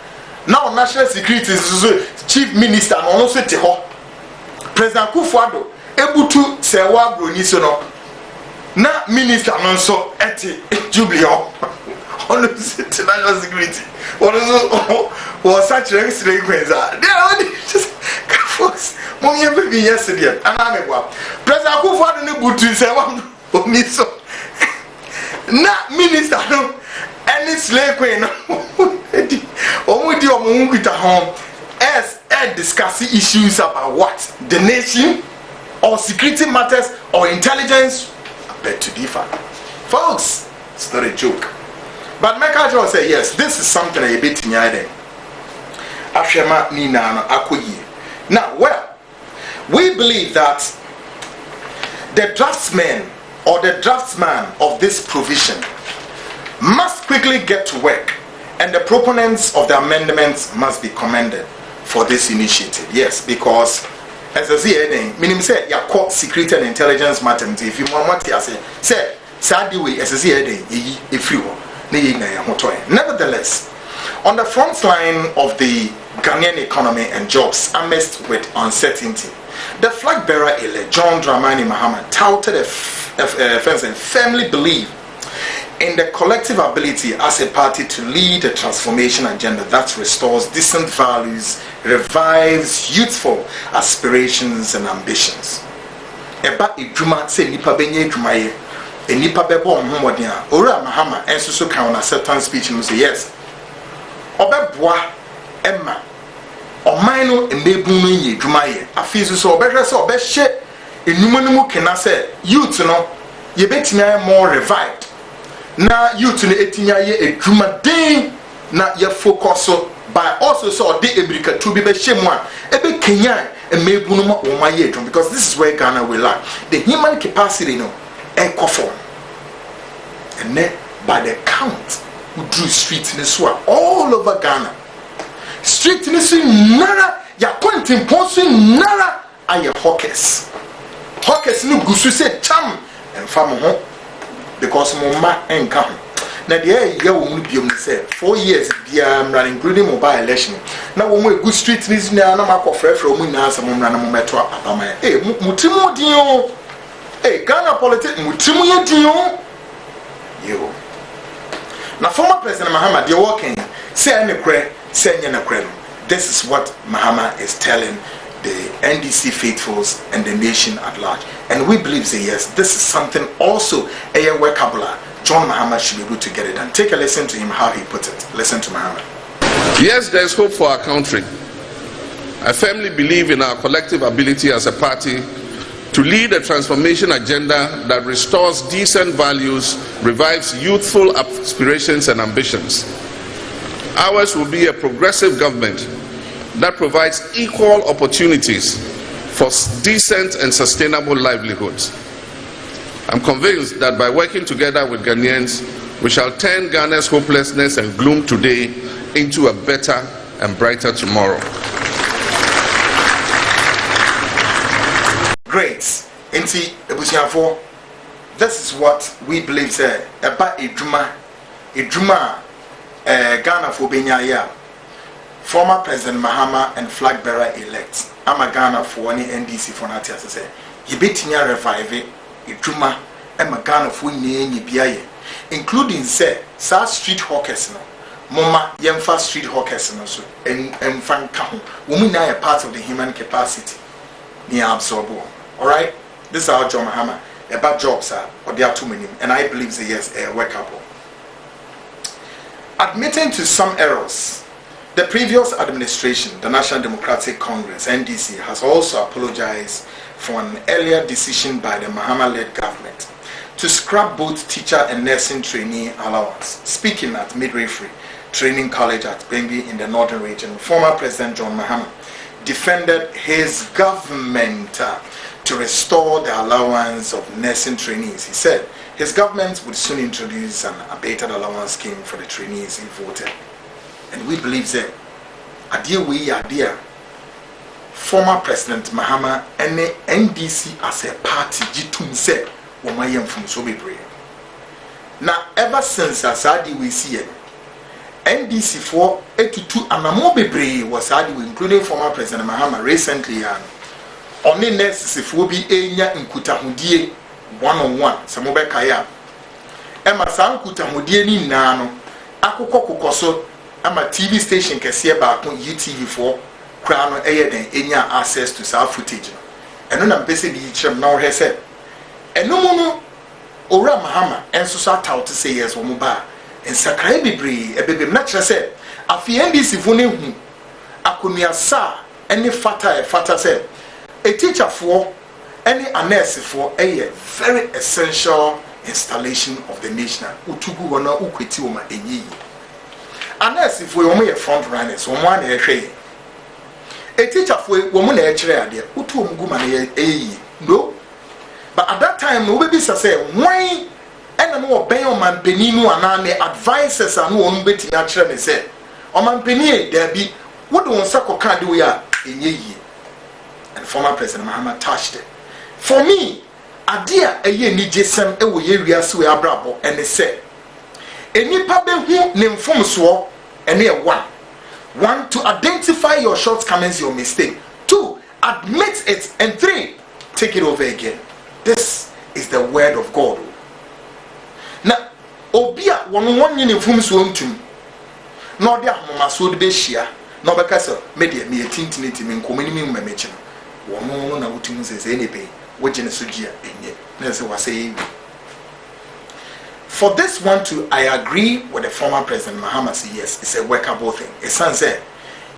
S3: Now, national security is chief minister and also President Kufuor able to say what Brunisono. Now, minister also at Jubilee House. On the national security, was such a sequence. They are only just folks. Mommy, baby, yesterday, and I'm a President Kufuor in the boot to say one for me. So, not minister, no, any slave queen, only your moon with a home as discussing issues about what the nation or security matters or intelligence. I bet to differ, folks. It's not a joke. But Michael John said, yes, this is something a bit nyade. Afshema Nina Akuyi. Now, well, we believe that the draftsman or the draftsman of this provision must quickly get to work, and the proponents of the amendments must be commended for this initiative. Yes, because as I say, meaning say your court security and intelligence matters. If you want to say, sadly, way as I say, if you nevertheless, on the front line of the Ghanaian economy and jobs amidst with uncertainty, the flag bearer elect John Dramani Mahama touted and firmly believed in the collective ability as a party to lead a transformation agenda that restores decent values, revives youthful aspirations and ambitions. Eba idwuma se nipa benye idwumaye enipa bebo homodin a ora Mahama enso so kan on acceptance speech no say yes obeboa emma oman no emebun no yin idwumaye afi so obehwe se obehye enuma no mu kena se youth no ye betimi more revived na youth no etinya ye edwuma den na ye focus by also so de ebrika to be behye mu a ebe kenya emebun no mo omaye edwum, because this is where Ghana will lack the human capacity no form. And then by the count we drew streets in the swamp all over Ghana. Street in the swamp nara ya quentin ponsu nara aye hawkers. Hawkers no gusu say cham and farm home because mama and come. Now the year we will say 4 years running including mobile election. Now when we good street is now na makofre from na some na mometo apama. Eh mutimu dio. Hey, Ghana politics, mutimu yediyo. Yo. Now, former President Mahama, they're working. Say any credit, say any credit. This is what Mahama is telling the NDC faithfuls and the nation at large. And we believe, say yes, this is something also a workable. John Mahama should be able to get it done. Take a listen to him, how he put it. Listen to Mahama.
S4: Yes, there is hope for our country. I firmly believe in our collective ability as a party to lead a transformation agenda that restores decent values, revives youthful aspirations and ambitions. Ours will be a progressive government that provides equal opportunities for decent and sustainable livelihoods. I'm convinced that by working together with Ghanaians, we shall turn Ghana's hopelessness and gloom today into a better and brighter tomorrow.
S3: Great. Inti ebusiafo, this is what we believe say about idwuma Ghana for benyaya. Former President Mahama and flag bearer elect ama Ghana for any NDC for na tia say yebetinya revive idwuma ama Ghana for nyenye biaye, including say sa street hawkers no mama yemfa street hawkers no so emfa nka ho wo mu na part of the human capacity ni absorb. All right, this is our John Mahama about jobs or there are too many, and I believe that yes, workable. Admitting to some errors, the previous administration, the National Democratic Congress (NDC), has also apologized for an earlier decision by the Mahama-led government to scrap both teacher and nursing trainee allowance. Speaking at midwifery training college at Bengi in the northern region, former President John Mahama defended his government to restore the allowance of nursing trainees. He said his government would soon introduce an abated allowance scheme for the trainees he voted. And we believe that idea former President Mahama and the NDC as a party jitum said womayem from so be. Now ever since asadi we see it, NDC for 82 and more bebre was added, including former President Mahama recently and only necessary will be enya nkutahudie one-on-one samobe kaya ema sa nkutahudie ni nano akukọ kokoso ama TV station kese ba ko UTV for kra no eye den enya access to sa footage eno na mpese bi kyerem na wo say eno mu no owura Mahama enso so ataw to say yes wo mu ba ensakrai bebre ebebem na kyerɛ sɛ afi NDC fo ne hu akonua sa ene fata say a teacher for any a nurse for a very essential installation of the nation. Utugu wana ukweti woma enyi. A nurse for your front runners, one a teacher for woman a chair, utu muguma no. But at that time, no baby say, why and no bayo man penino and advisors and no betting natural me say, O man penny, there be what don't sako can do ya in ye. And former President Mahama touched it. For me, idea a ye ni jesem e wo ye wiase we abrabo and they said, enipa be hu ne mfom so ene one to identify your shortcomings, your mistake. 2, admit it, and 3, take it over again. This is the word of God. Now, obia one yin mfom so ntum. No dia mama so de be hia. No beka so media me tintiniti me nkomani me mmechi no. Wono na wutum sese enipe wogene sogia enye na se wase. For this one too, I agree with the former President Mahama. Say yes, it's a workable thing. It's say,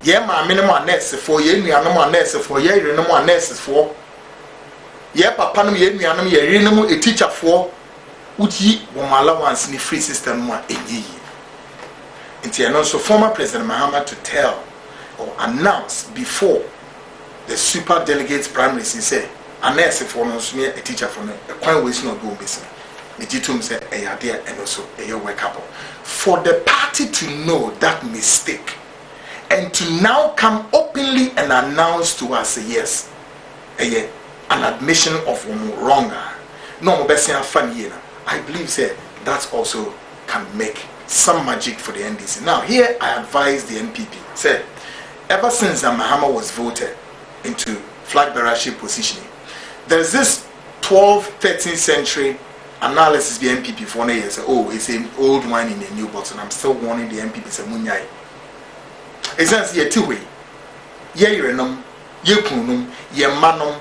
S3: yeah, my minimum nurse for ye nuanom nurse for ye renom nurses for ye papa no ye nuanom ye renom a teacher for uti won allowance ni free system mo enye. Nti eno so former President Mahama to tell or announce before the super delegates primaries, he said, a nurse for no smear, a teacher for no, a quite ways not doing business. Mejitum said, a idea and also a workable. For the party to know that mistake and to now come openly and announce to us, yes, an admission of wronger. No, I believe that also can make some magic for the NDC. Now, here I advise the NPP, said, ever since Mahama was voted into flag bearership positioning, there's this 12th, 13th century analysis the NPP for 1 year say, oh, it's an old wine in a new bottle. I'm still warning the NPP say munyai. It's just here two way. Ye renum, ye kunum, ye manum,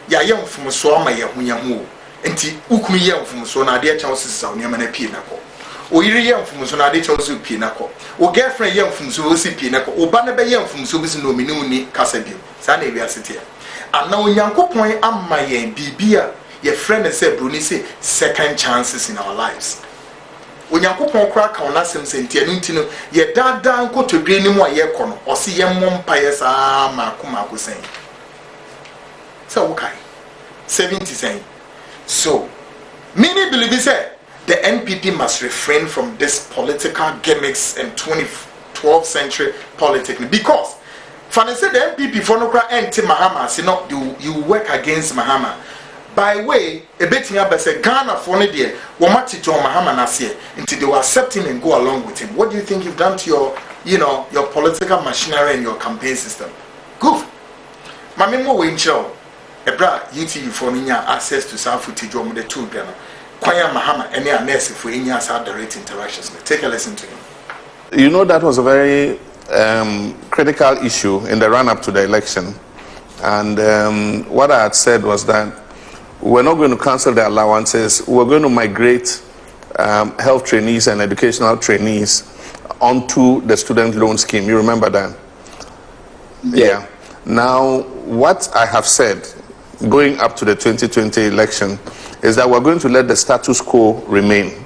S3: ya young from so ama ye hunyamu. Enti ukumi ye from so na dear chances sa unyama na pie nako. O yiri ye from so na dear chances pie nako. O girlfriend ye from so si pie nako. O ba na be ye from so bi no minu ni kasa bi. Sa na wi asete. Ana onyankopon amma ye bibia your friend and say Bruni say second chances in our lives. When you go crack on us and say Tianutino, ye dada go to green more ye corner or see your mom pious Makuma saying. So okay. 70 saying. So many believe say the NPP must refrain from this political gimmicks and 12th century politics because Fanny said the NPP for no cry anti Mahama, say no you work against Mahama. By way, a bit here, but say Ghana for an idea, Wamati John Mahama Nasir, until they will accept him and go along with him. What do you think you've done to your political machinery and your campaign system? Good. Mami mo wincho, Ebra UTV for Ninya access to South footage of the two Ghana. Kwame Mahama any nurse for Inya South direct interactions. Take a listen to him.
S4: You know that was a very critical issue in the run-up to the election, and what I had said was that we're not going to cancel the allowances. We're going to migrate health trainees and educational trainees onto the student loan scheme. You remember that? Yeah. Now, what I have said going up to the 2020 election is that we're going to let the status quo remain.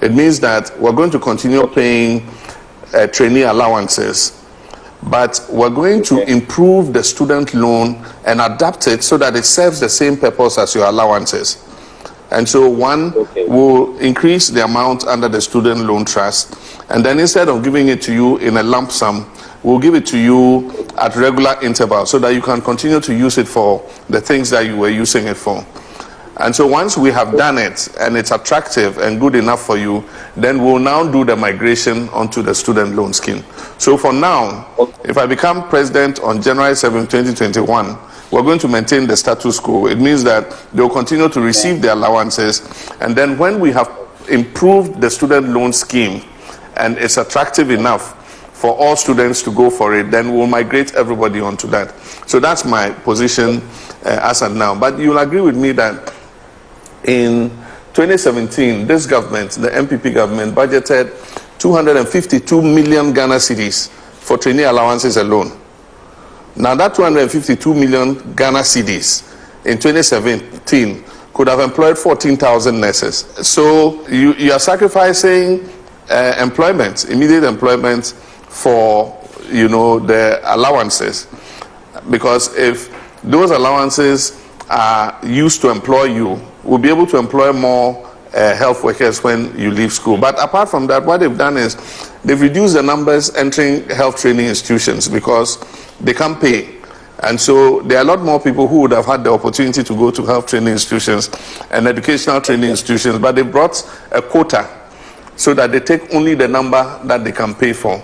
S4: It means that we're going to continue paying trainee allowances, but we're going to improve the student loan and adapt it so that it serves the same purpose as your allowances. And so one will increase the amount under the student loan trust, and then instead of giving it to you in a lump sum, we'll give it to you at regular intervals so that you can continue to use it for the things that you were using it for. And so once we have done it and it's attractive and good enough for you, then we'll now do the migration onto the student loan scheme. So for now, if I become president on January 7, 2021, we're going to maintain the status quo. It means that they'll continue to receive their allowances, and then when we have improved the student loan scheme and it's attractive enough for all students to go for it, then we'll migrate everybody onto that. So that's my position as of now. But you'll agree with me that in 2017, this government, the MPP government, budgeted 252 million Ghana cedis for trainee allowances alone. Now that 252 million Ghana cedis in 2017 could have employed 14,000 nurses. So you are sacrificing employment, immediate employment, for the allowances, because if those allowances are used to employ you, we'll be able to employ more health workers when you leave school. But apart from that, what they've done is they've reduced the numbers entering health training institutions because they can't pay. And so there are a lot more people who would have had the opportunity to go to health training institutions and educational training institutions, but they brought a quota so that they take only the number that they can pay for.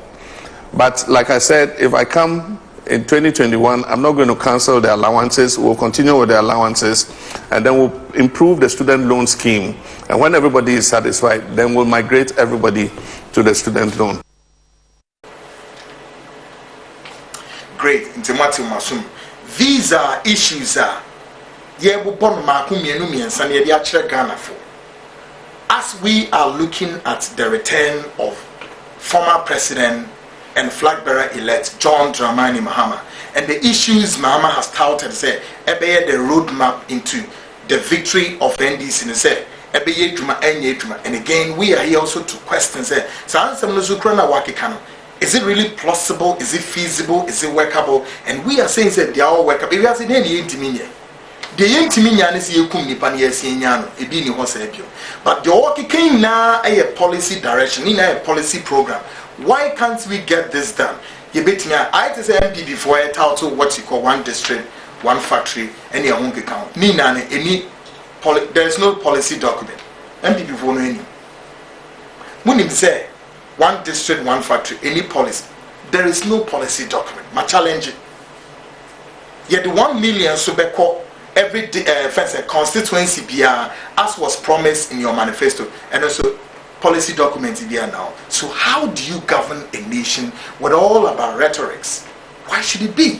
S4: But like I said, if I come in 2021, I'm not going to cancel the allowances. We'll continue with the allowances, and then we'll improve the student loan scheme. And when everybody is satisfied, then we'll migrate everybody to the student loan.
S3: Great. These are issues that as we are looking at the return of former president and flag bearer elect John Dramani Mahama, and the issues Mahama has touted, say the roadmap into the victory of NDC, say and again we are here also to question, say is it really plausible? Is it feasible? Is it workable? And we are saying that they are all workable. If we are saying the but the work came now a policy direction, in a policy program. Why can't we get this done? You bet me, I just MD before I tell to what you call one district, one factory, any home account. There is no policy document. MD before no any. When him say one district, one factory, any policy, there is no policy document. My challenge. Yet the 1 million subeko every constituency BR as was promised in your manifesto, and also policy documents here now. So how do you govern a nation with all about rhetorics? Why should it be?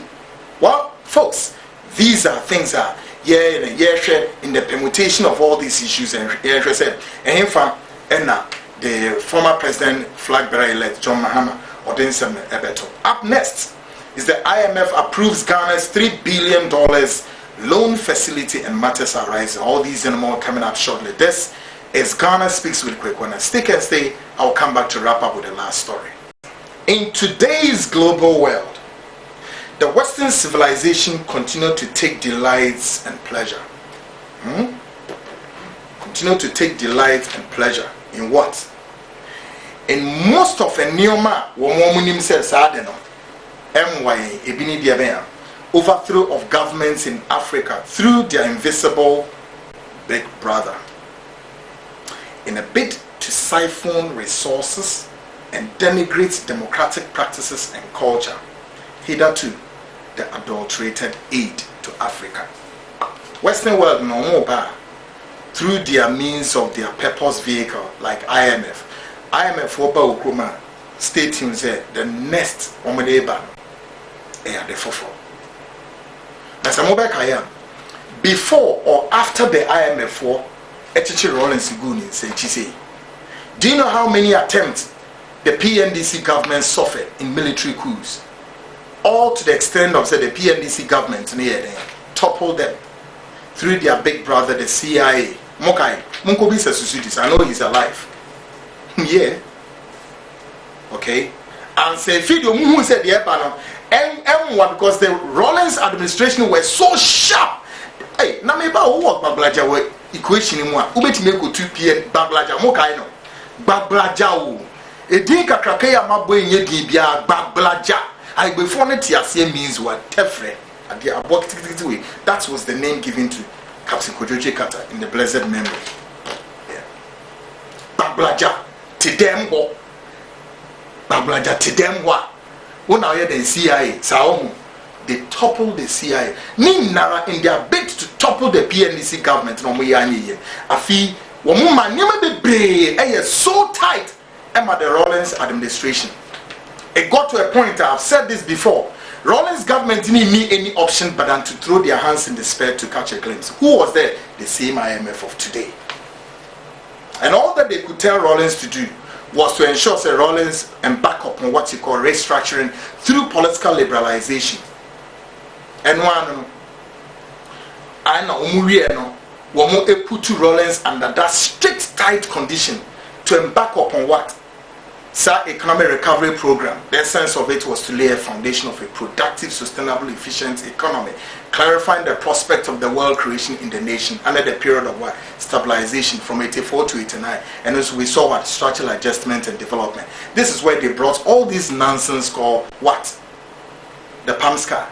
S3: Well, folks, these are things that in the permutation of all these issues, and the former president flag bearer elect John Mahama Odensem Ebeto. Up next is the IMF approves Ghana's $3 billion loan facility and matters arise. All these and more coming up shortly. This is Ghana Speaks with Kwaku Annan. Stick and stay. I'll come back to wrap up with the last story. In today's global world, the Western civilization continue to take delights and pleasure. Continue to take delight and pleasure in what? In most of the neoma womunim says adeno MY ebini diabea overthrow of governments in Africa through their invisible big brother, in a bid to siphon resources and denigrate democratic practices and culture, hitherto the adulterated aid to Africa. Western world no more through their means of their purpose vehicle like IMF Oba Nkrumah stating that the next omeneba the fofo. Before or after the IMF war, do you know how many attempts the PNDC government suffered in military coups? All to the extent of the PNDC government toppled them through their big brother, the CIA, Mokai, Munkobi says suicides. I know he's alive. Yeah. Okay. And say video who said the panel M1 because the Rawlings administration were so sharp. Hey, na me ba wo work Bablaja we equation mu a ubeti me go 2 pm Bablaja Mokai no. Bablaja o. Edin kakraka ya mabo enye din bia Bablaja. I before ne tiase means what tefre. That was the name given to Captain Kojoje Carter in the blessed memory. Yeah. Bablaja Tidembo. Bablaja Tidemwa. When I hear the CIA, Saomu, they toppled the CIA. Ninara in their bid to topple the PNDC government. No more yani. Afi, woman never be brave. So tight. Emma the Rawlings administration. It got to a point. I've said this before. Rawlings government didn't need any option but than to throw their hands in despair to catch a glimpse. Who was there? The same IMF of today. And all that they could tell Rawlings to do was to ensure that Rawlings embark upon what you call restructuring through political liberalization. And one, I know, put Rawlings under that strict, tight condition to embark upon what? Economic recovery program. The essence of it was to lay a foundation of a productive, sustainable, efficient economy, clarifying the prospect of the world creation in the nation under the period of what? Stabilization from 84 to 89. And as we saw what? Structural adjustment and development. This is where they brought all this nonsense called what? The PAMSCA,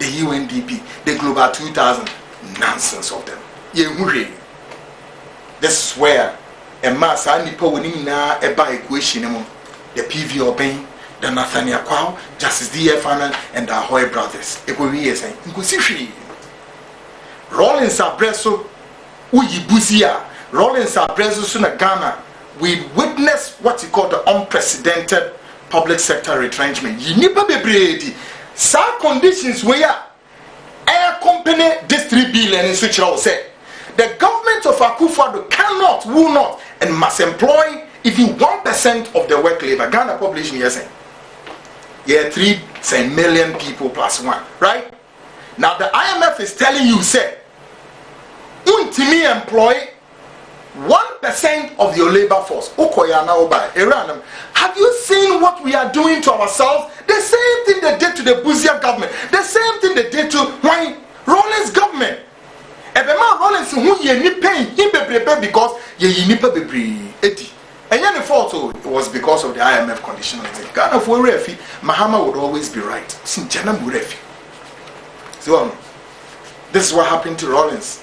S3: the UNDP, the Global 2000. Nonsense of them. This is where a mass nipa a by equation the PV Obeng, the Nathaniel Kwao, Justice D.F. Annan, and the Ahoy brothers. Rawlings Abreso, Uyi Buzia, Rawlings Abreso Suna Ghana, we witnessed what you call the unprecedented public sector retrenchment. You never be brady. Some conditions where air company this 3 billion in which I will say the government of Akufo-Addo cannot, will not, and must employ even 1% of the work labor. Ghana population, yes, yeah, 3 million people plus 1, right? Now the IMF is telling you, say, untimi employ 1% of your labor force. Have you seen what we are doing to ourselves? The same thing they did to the Buzia government. The same thing they did to Rawlings government. Ebema Rawlings who ye ni pain because ye nipa bebre eti. And the fault it was because of the IMF conditionality. Ghana for refi, Mahama would always be right. Sinjana murefi. So this is what happened to Rawlings.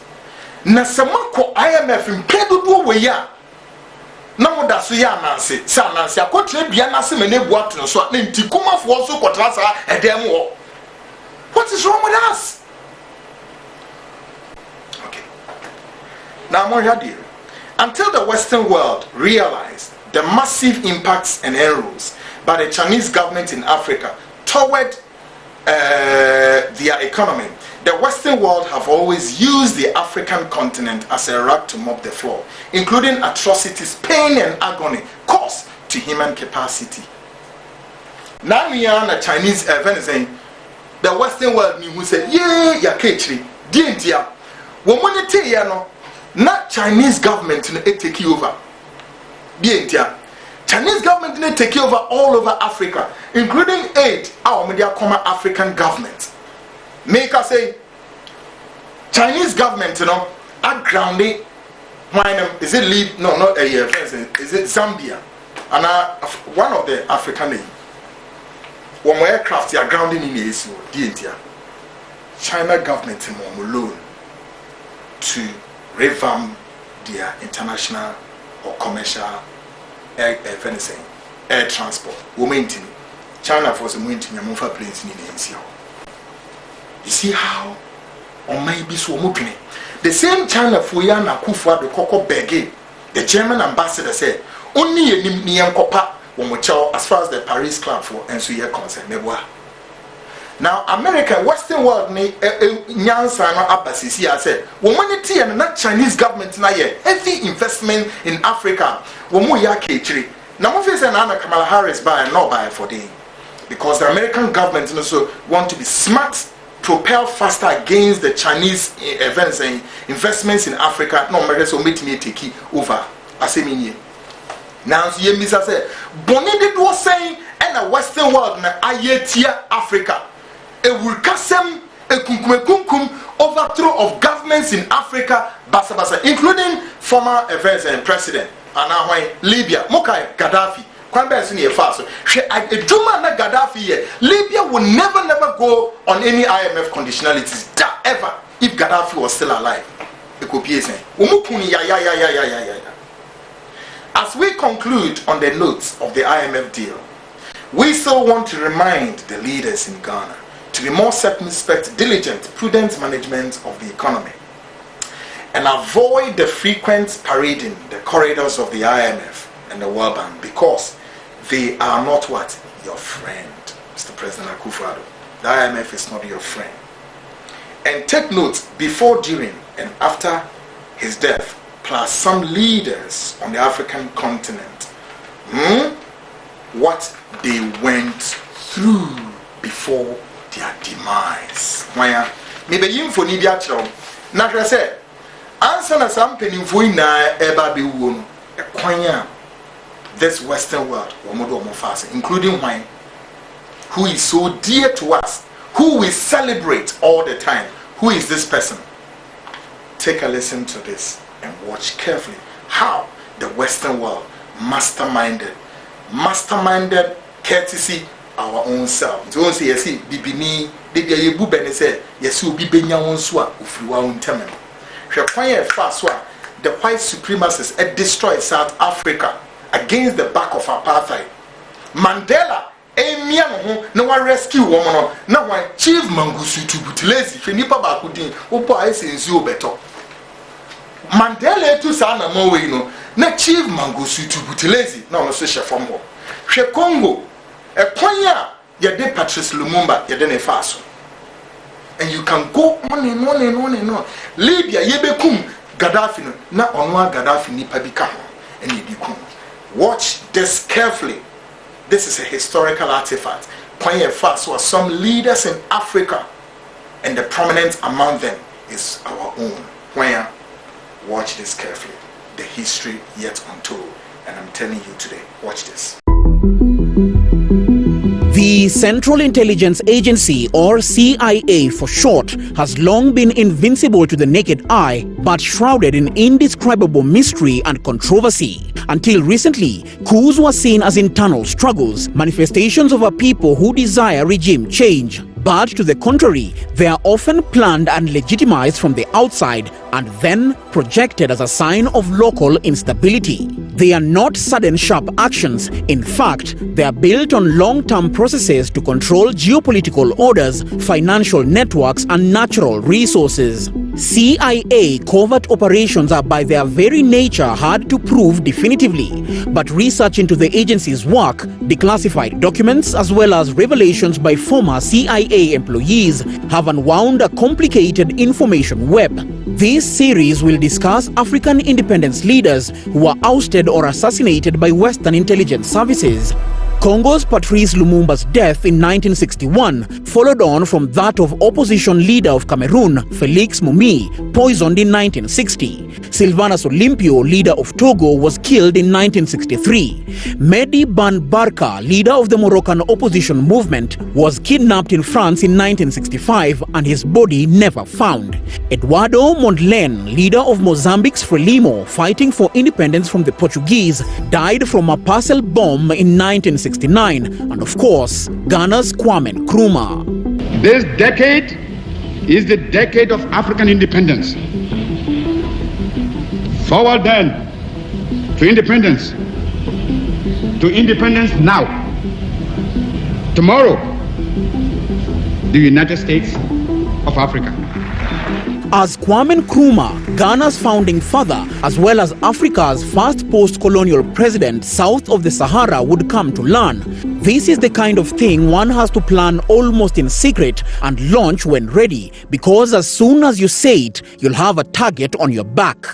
S3: Na samako IMF impedu do we ya. Na mo da so ya nanse. Sa nanse akotre bia na se mene buato no so na ntikuma fo so kotra sa edem wo. What is wrong with us? Okay. Now more here. Until the Western world realized the massive impacts and errors by the Chinese government in Africa toward their economy, the Western world have always used the African continent as a rug to mop the floor, including atrocities, pain and agony caused to human capacity. Now we are the Chinese saying the Western world who said, yeah, ya ketri, dientia, womanite ya no. Not Chinese government take over. Chinese government take over all over Africa, including 8 our media common African government. Make us say Chinese government, are grounded. Is it leave? No, not a year. Is it Zambia? And one of the African names. One more aircraft are grounded in the China government alone to revamp their international or commercial air transport. China for some planes in the You see how or maybe so much. The same China for Yana Kufa the Coco Begay, the German ambassador said, only a Nimian Copa as far as the Paris Club for and so you're concerned. Now, America, Western world, Nyansa no Abbasisi said, womanity and not Chinese government na ye heavy investment in Africa. Womu ya kechiri. Now, mo face na Kamala Harris buy and not buy for day, because the American government also want to be smart, propel faster against the Chinese events and investments in Africa. No, America so meet me take over. I say me. Now, you Mr. say, Bonnie did was saying, and the Western world na ayetia Africa. A wulkasem, a kumkum overthrow of governments in Africa, basa, including former events and president. And now Libya, Mokai, Gaddafi. Libya will never go on any IMF conditionalities ever if Gaddafi was still alive. As we conclude on the notes of the IMF deal, we still want to remind the leaders in Ghana to be more circumspect, diligent, prudent management of the economy and avoid the frequent parading the corridors of the IMF and the World Bank, because they are not what? Your friend, Mr. President Akufo-Addo. The IMF is not your friend. And take note, before, during, and after his death, plus some leaders on the African continent, what they went through before their demise. Maybe you for need that job. Not say, answer na something for na eba be won. This Western world, including mine, who is so dear to us, who we celebrate all the time. Who is this person? Take a listen to this and watch carefully how the Western world masterminded courtesy our own self. So say yes, bibini, debi yebu bene say yes, ubi benya wonswa ufriwa untemem. Hwekwan faswa the white supremacists destroyed South Africa against the back of apartheid. Mandela no one rescue woman, no one Chief Mangusu to Butilesi, Fenipa Bakudin, Opa Esenzu Beto. Mandela to Sana Mowe, no Chief Mangusu to Butilesi, no social from home. She Congo, a Konya, Yade Patrice Lumumba, Yadene Faso. And you can go on and on and on and on. Libya, Yebekum, Gaddafi, na onwa Gaddafi ni pabika, and Yebekum. Watch this carefully. This is a historical artifact. Kwame Nkrumah was some leaders in Africa, and the prominent among them is our own. Kwame, watch this carefully. The history yet untold. And I'm telling you today, watch this.
S6: The Central Intelligence Agency, or CIA for short, has long been invincible to the naked eye, but shrouded in indescribable mystery and controversy. Until recently, coups were seen as internal struggles, manifestations of a people who desire regime change. But to the contrary, they are often planned and legitimized from the outside and then projected as a sign of local instability. They are not sudden sharp actions. In fact, they are built on long-term processes to control geopolitical orders, financial networks, and natural resources. CIA covert operations are by their very nature hard to prove definitively, but research into the agency's work, declassified documents, as well as revelations by former CIA employees have unwound a complicated information web. This series will discuss African independence leaders who were ousted or assassinated by Western intelligence services. Congo's Patrice Lumumba's death in 1961 followed on from that of opposition leader of Cameroon, Félix Moumi, poisoned in 1960. Sylvanus Olympio, leader of Togo, was killed in 1963. Mehdi Ben Barka, leader of the Moroccan opposition movement, was kidnapped in France in 1965 and his body never found. Eduardo Mondlane, leader of Mozambique's Frelimo, fighting for independence from the Portuguese, died from a parcel bomb in 1969. And of course, Ghana's Kwame Nkrumah.
S7: This decade is the decade of African independence. Forward then to independence. To independence now. Tomorrow, the United States of Africa.
S6: As Kwame Nkrumah, Ghana's founding father, as well as Africa's first post-colonial president south of the Sahara, would come to learn, this is the kind of thing one has to plan almost in secret and launch when ready, because as soon as you say it, you'll have a target on your back.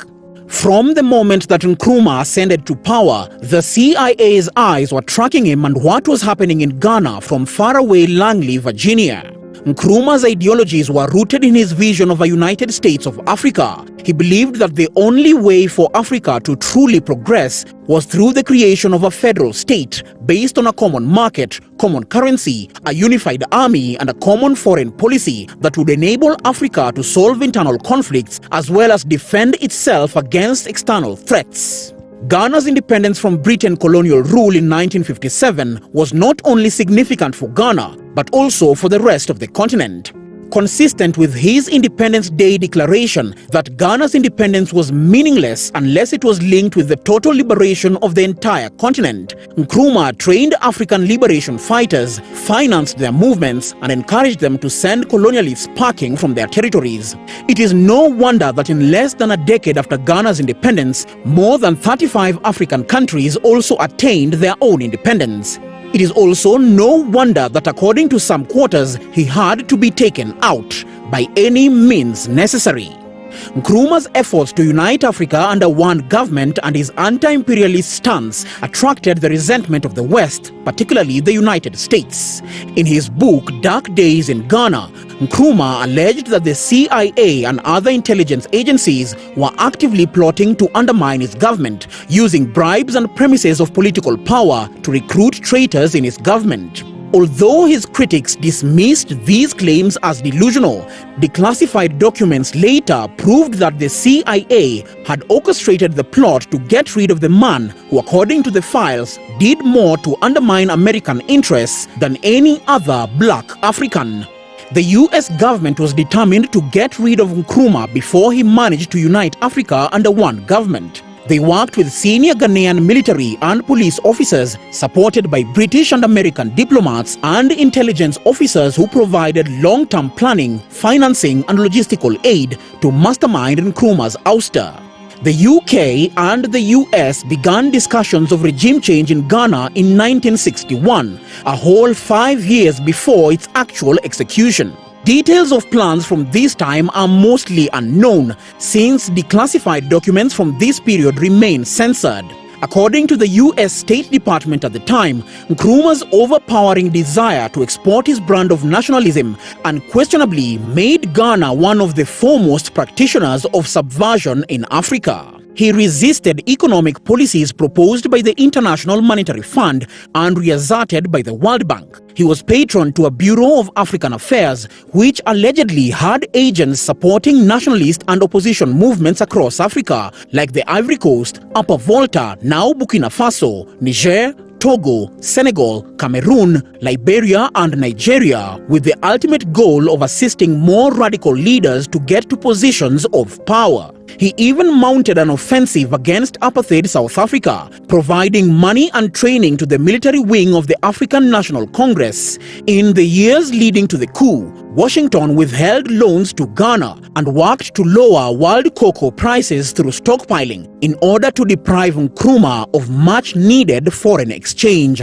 S6: From the moment that Nkrumah ascended to power, the CIA's eyes were tracking him and what was happening in Ghana from faraway Langley, Virginia. Nkrumah's ideologies were rooted in his vision of a United States of Africa. He believed that the only way for Africa to truly progress was through the creation of a federal state based on a common market, common currency, a unified army, and a common foreign policy that would enable Africa to solve internal conflicts as well as defend itself against external threats. Ghana's independence from Britain colonial rule in 1957 was not only significant for Ghana, but also for the rest of the continent. Consistent with his Independence Day declaration that Ghana's independence was meaningless unless it was linked with the total liberation of the entire continent, Nkrumah trained African liberation fighters, financed their movements, and encouraged them to send colonialists packing from their territories. It is no wonder that in less than a decade after Ghana's independence, more than 35 African countries also attained their own independence. It is also no wonder that according to some quarters, he had to be taken out by any means necessary. Nkrumah's efforts to unite Africa under one government and his anti-imperialist stance attracted the resentment of the West, particularly the United States. In his book Dark Days in Ghana, Nkrumah alleged that the CIA and other intelligence agencies were actively plotting to undermine his government, using bribes and premises of political power to recruit traitors in his government. Although his critics dismissed these claims as delusional, declassified documents later proved that the CIA had orchestrated the plot to get rid of the man who, according to the files, did more to undermine American interests than any other black African. The US government was determined to get rid of Nkrumah before he managed to unite Africa under one government. They worked with senior Ghanaian military and police officers, supported by British and American diplomats and intelligence officers who provided long-term planning, financing, and logistical aid to mastermind Nkrumah's ouster. The UK and the US began discussions of regime change in Ghana in 1961, a whole 5 years before its actual execution. Details of plans from this time are mostly unknown, since declassified documents from this period remain censored. According to the US State Department at the time, Nkrumah's overpowering desire to export his brand of nationalism unquestionably made Ghana one of the foremost practitioners of subversion in Africa. He resisted economic policies proposed by the International Monetary Fund and reasserted by the World Bank. He was patron to a Bureau of African Affairs, which allegedly had agents supporting nationalist and opposition movements across Africa, like the Ivory Coast, Upper Volta, now Burkina Faso, Niger, Togo, Senegal, Cameroon, Liberia, and Nigeria, with the ultimate goal of assisting more radical leaders to get to positions of power. He even mounted an offensive against apartheid South Africa, providing money and training to the military wing of the African National Congress. In the years leading to the coup, Washington withheld loans to Ghana and worked to lower world cocoa prices through stockpiling in order to deprive Nkrumah of much-needed foreign exchange.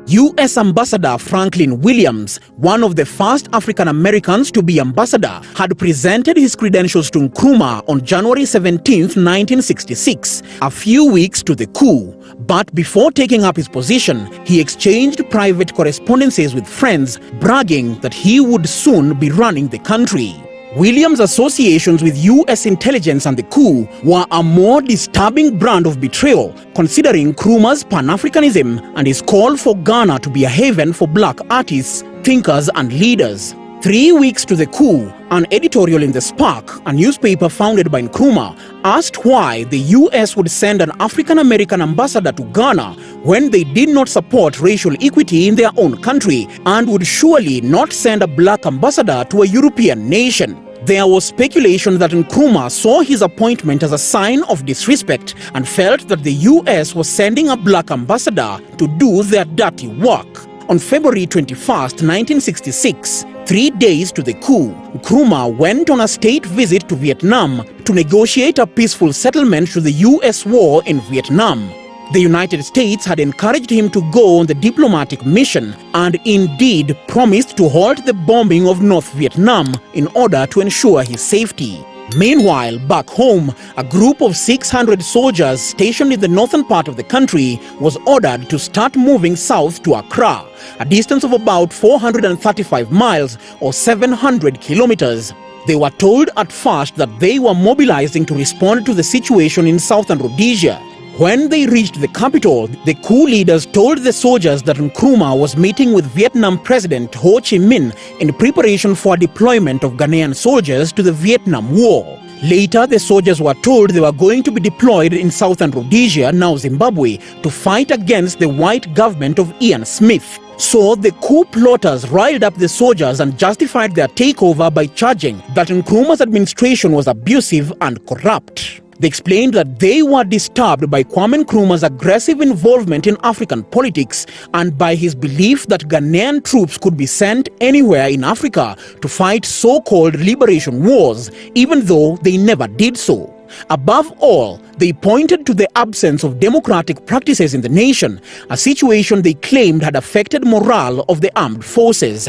S6: U.S. Ambassador Franklin Williams, one of the first African Americans to be ambassador, had presented his credentials to Nkrumah on January 17, 1966, a few weeks to the coup. But before taking up his position, he exchanged private correspondences with friends, bragging that he would soon be running the country. Williams' associations with U.S. intelligence and the coup were a more disturbing brand of betrayal, considering Nkrumah's Pan-Africanism and his call for Ghana to be a haven for black artists, thinkers, and leaders. 3 weeks to the coup, an editorial in The Spark, a newspaper founded by Nkrumah, asked why the U.S. would send an African-American ambassador to Ghana when they did not support racial equity in their own country and would surely not send a black ambassador to a European nation. There was speculation that Nkrumah saw his appointment as a sign of disrespect and felt that the U.S. was sending a black ambassador to do their dirty work. On February 21, 1966, 3 days to the coup, Nkrumah went on a state visit to Vietnam to negotiate a peaceful settlement to the U.S. war in Vietnam. The United States had encouraged him to go on the diplomatic mission and indeed promised to halt the bombing of North Vietnam in order to ensure his safety. Meanwhile, back home, a group of 600 soldiers stationed in the northern part of the country was ordered to start moving south to Accra, a distance of about 435 miles or 700 kilometers. They were told at first that they were mobilizing to respond to the situation in southern Rhodesia. When they reached the capital, the coup leaders told the soldiers that Nkrumah was meeting with Vietnam President Ho Chi Minh in preparation for deployment of Ghanaian soldiers to the Vietnam War. Later, the soldiers were told they were going to be deployed in southern Rhodesia, now Zimbabwe, to fight against the white government of Ian Smith. So the coup plotters riled up the soldiers and justified their takeover by charging that Nkrumah's administration was abusive and corrupt. They explained that they were disturbed by Kwame Nkrumah's aggressive involvement in African politics and by his belief that Ghanaian troops could be sent anywhere in Africa to fight so-called liberation wars, even though they never did so. Above all, they pointed to the absence of democratic practices in the nation, a situation they claimed had affected morale of the armed forces.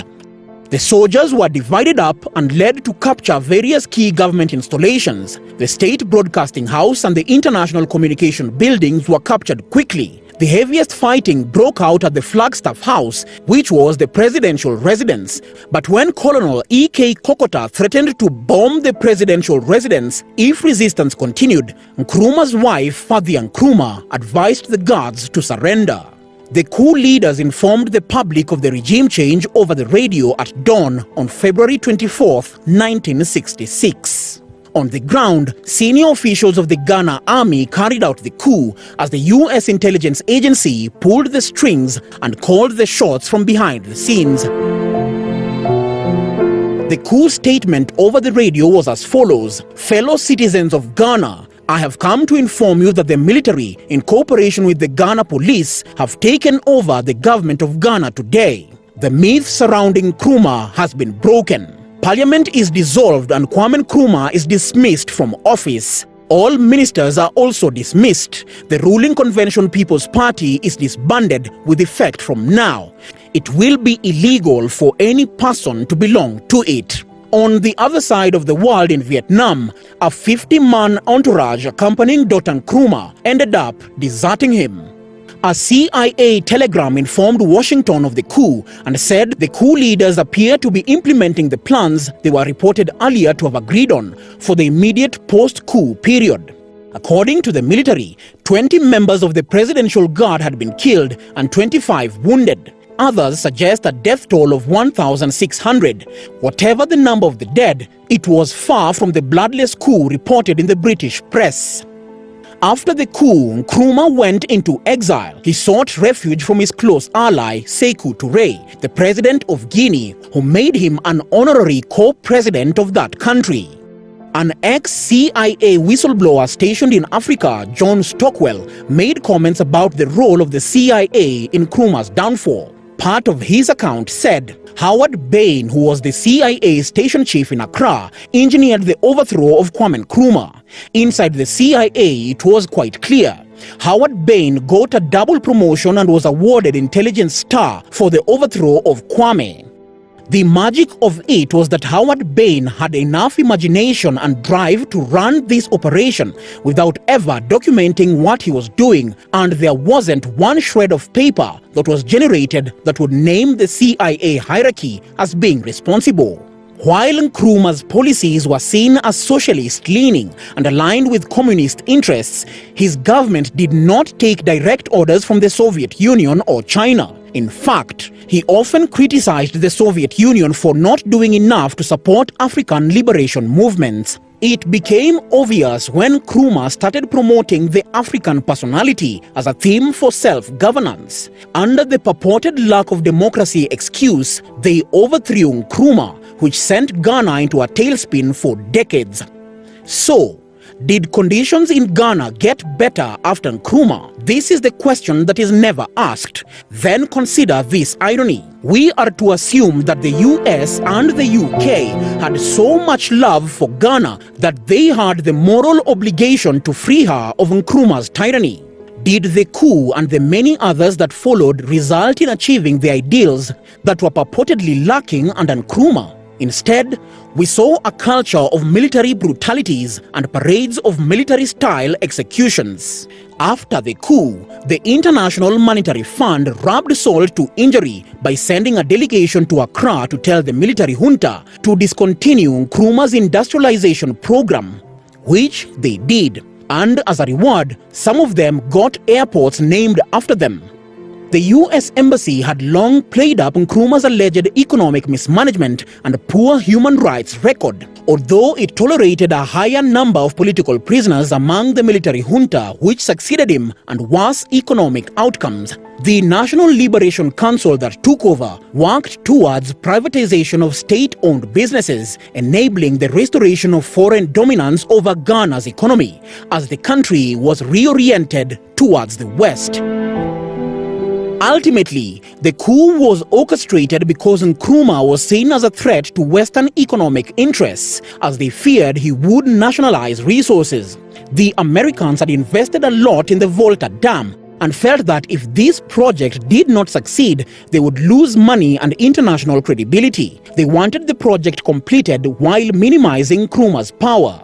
S6: The soldiers were divided up and led to capture various key government installations. The State Broadcasting House and the International Communication buildings were captured quickly. The heaviest fighting broke out at the Flagstaff House, which was the presidential residence. But when Colonel E.K. Kokota threatened to bomb the presidential residence if resistance continued, Nkrumah's wife, Fathia Nkrumah, advised the guards to surrender. The coup leaders informed the public of the regime change over the radio at dawn on February 24, 1966. On the ground, senior officials of the Ghana Army carried out the coup as the U.S. intelligence agency pulled the strings and called the shots from behind the scenes. The coup statement over the radio was as follows: "Fellow citizens of Ghana, I have come to inform you that the military, in cooperation with the Ghana police, have taken over the government of Ghana today. The myth surrounding Nkrumah has been broken. Parliament is dissolved and Kwame Nkrumah is dismissed from office. All ministers are also dismissed. The ruling Convention People's Party is disbanded with effect from now. It will be illegal for any person to belong to it." On the other side of the world in Vietnam, a 50-man entourage accompanying Dr. Nkrumah ended up deserting him. A CIA telegram informed Washington of the coup and said the coup leaders appear to be implementing the plans they were reported earlier to have agreed on for the immediate post-coup period. According to the military, 20 members of the Presidential Guard had been killed and 25 wounded. Others suggest a death toll of 1,600. Whatever the number of the dead, it was far from the bloodless coup reported in the British press. After the coup, Nkrumah went into exile. He sought refuge from his close ally, Sékou Touré, the president of Guinea, who made him an honorary co-president of that country. An ex-CIA whistleblower stationed in Africa, John Stockwell, made comments about the role of the CIA in Nkrumah's downfall. Part of his account said, Howard Bain, who was the CIA station chief in Accra, engineered the overthrow of Kwame Nkrumah. Inside the CIA, it was quite clear. Howard Bain got a double promotion and was awarded Intelligence Star for the overthrow of Kwame. The magic of it was that Howard Bain had enough imagination and drive to run this operation without ever documenting what he was doing, and there wasn't one shred of paper that was generated that would name the CIA hierarchy as being responsible. While Nkrumah's policies were seen as socialist-leaning and aligned with communist interests, his government did not take direct orders from the Soviet Union or China. In fact, he often criticized the Soviet Union for not doing enough to support African liberation movements. It became obvious when Nkrumah started promoting the African personality as a theme for self-governance. Under the purported lack of democracy excuse, they overthrew Nkrumah, which sent Ghana into a tailspin for decades. So, did conditions in Ghana get better after Nkrumah? This is the question that is never asked. Then consider this irony. We are to assume that the US and the UK had so much love for Ghana that they had the moral obligation to free her of Nkrumah's tyranny. Did the coup and the many others that followed result in achieving the ideals that were purportedly lacking under Nkrumah? Instead, we saw a culture of military brutalities and parades of military-style executions. After the coup, the International Monetary Fund rubbed salt to injury by sending a delegation to Accra to tell the military junta to discontinue Nkrumah's industrialization program, which they did. And as a reward, some of them got airports named after them. The US Embassy had long played up Nkrumah's alleged economic mismanagement and poor human rights record, although it tolerated a higher number of political prisoners among the military junta which succeeded him and worse economic outcomes. The National Liberation Council that took over worked towards privatization of state-owned businesses, enabling the restoration of foreign dominance over Ghana's economy as the country was reoriented towards the West. Ultimately, the coup was orchestrated because Nkrumah was seen as a threat to Western economic interests, as they feared he would nationalize resources. The Americans had invested a lot in the Volta Dam and felt that if this project did not succeed, they would lose money and international credibility. They wanted the project completed while minimizing Nkrumah's power.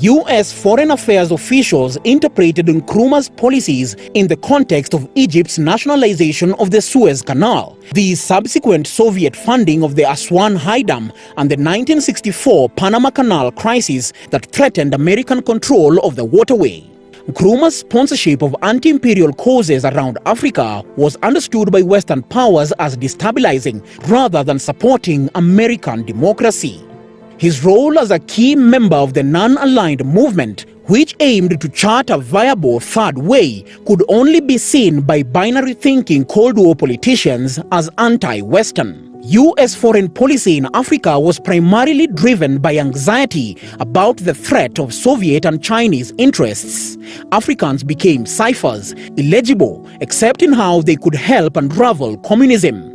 S6: US foreign affairs officials interpreted Nkrumah's policies in the context of Egypt's nationalization of the Suez Canal, the subsequent Soviet funding of the Aswan High Dam, and the 1964 Panama Canal crisis that threatened American control of the waterway. Nkrumah's sponsorship of anti-imperial causes around Africa was understood by Western powers as destabilizing rather than supporting American democracy. His role as a key member of the non-aligned movement, which aimed to chart a viable third way, could only be seen by binary-thinking Cold War politicians as anti-Western. US foreign policy in Africa was primarily driven by anxiety about the threat of Soviet and Chinese interests. Africans became ciphers, illegible, except in how they could help unravel communism.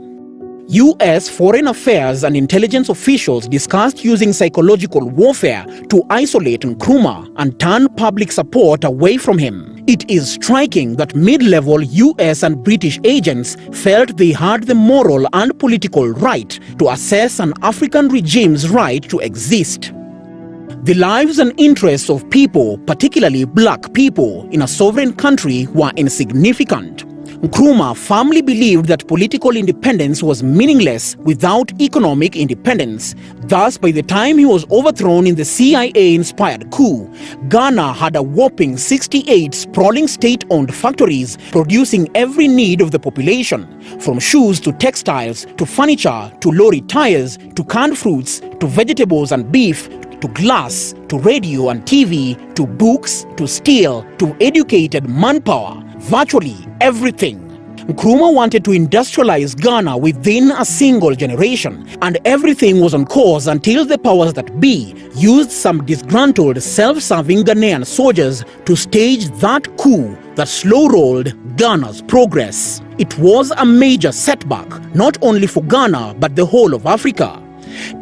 S6: US foreign affairs and intelligence officials discussed using psychological warfare to isolate Nkrumah and turn public support away from him. It is striking that mid-level US and British agents felt they had the moral and political right to assess an African regime's right to exist. The lives and interests of people, particularly black people, in a sovereign country were insignificant. Nkrumah firmly believed that political independence was meaningless without economic independence. Thus, by the time he was overthrown in the CIA-inspired coup, Ghana had a whopping 68 sprawling state-owned factories producing every need of the population, from shoes to textiles, to furniture, to lorry tires, to canned fruits, to vegetables and beef, to glass, to radio and TV, to books, to steel, to educated manpower. Virtually everything. Nkrumah wanted to industrialize Ghana within a single generation, and everything was on course until the powers that be used some disgruntled, self-serving Ghanaian soldiers to stage that coup that slow-rolled Ghana's progress. It was a major setback, not only for Ghana but the whole of Africa.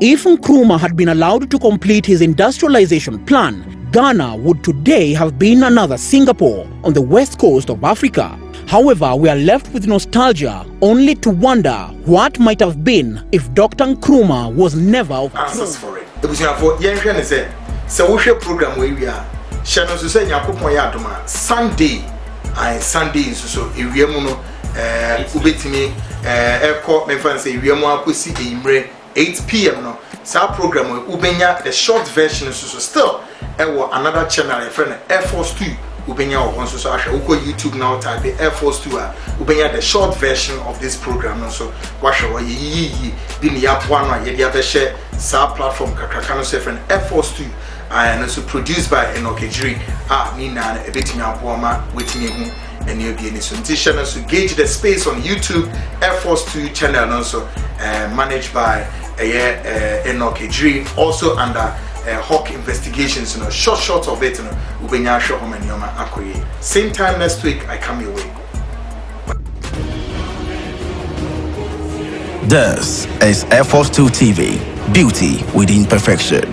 S6: If Nkrumah had been allowed to complete his industrialization plan, Ghana would today have been another Singapore on the west coast of Africa. However, we are left with nostalgia, only to wonder what might have been if Dr. Nkrumah was never overthrown.
S3: Answers for it. It was for Yankan is it. So we share program where we are. Shannon to say Yakupon Yadoma Sunday. Sunday is so a Yamuno Ubetimi Airport Memphis say Yamu Pussy Imre 8 p.m. no. Sa program we Ubenya the short version so still another channel a friend Air Force 2 Ubenya on so Uko YouTube now type Air Force 2 Ubenya the short version of this program so watch ye didn't yap one ye the share sa platform kakrakano say friend Air Force 2 and also produced by Enoke Jiri Nina a bit me apoma waiting in and you'll be in this channel so gauge the space on YouTube Air Force 2 channel also managed by Enoke Jiri also under Hawk Investigations, short of it, Ubenya show home and Yoma Akoye. Same time next week, I come your way.
S2: This is Air Force 2 TV, beauty within perfection.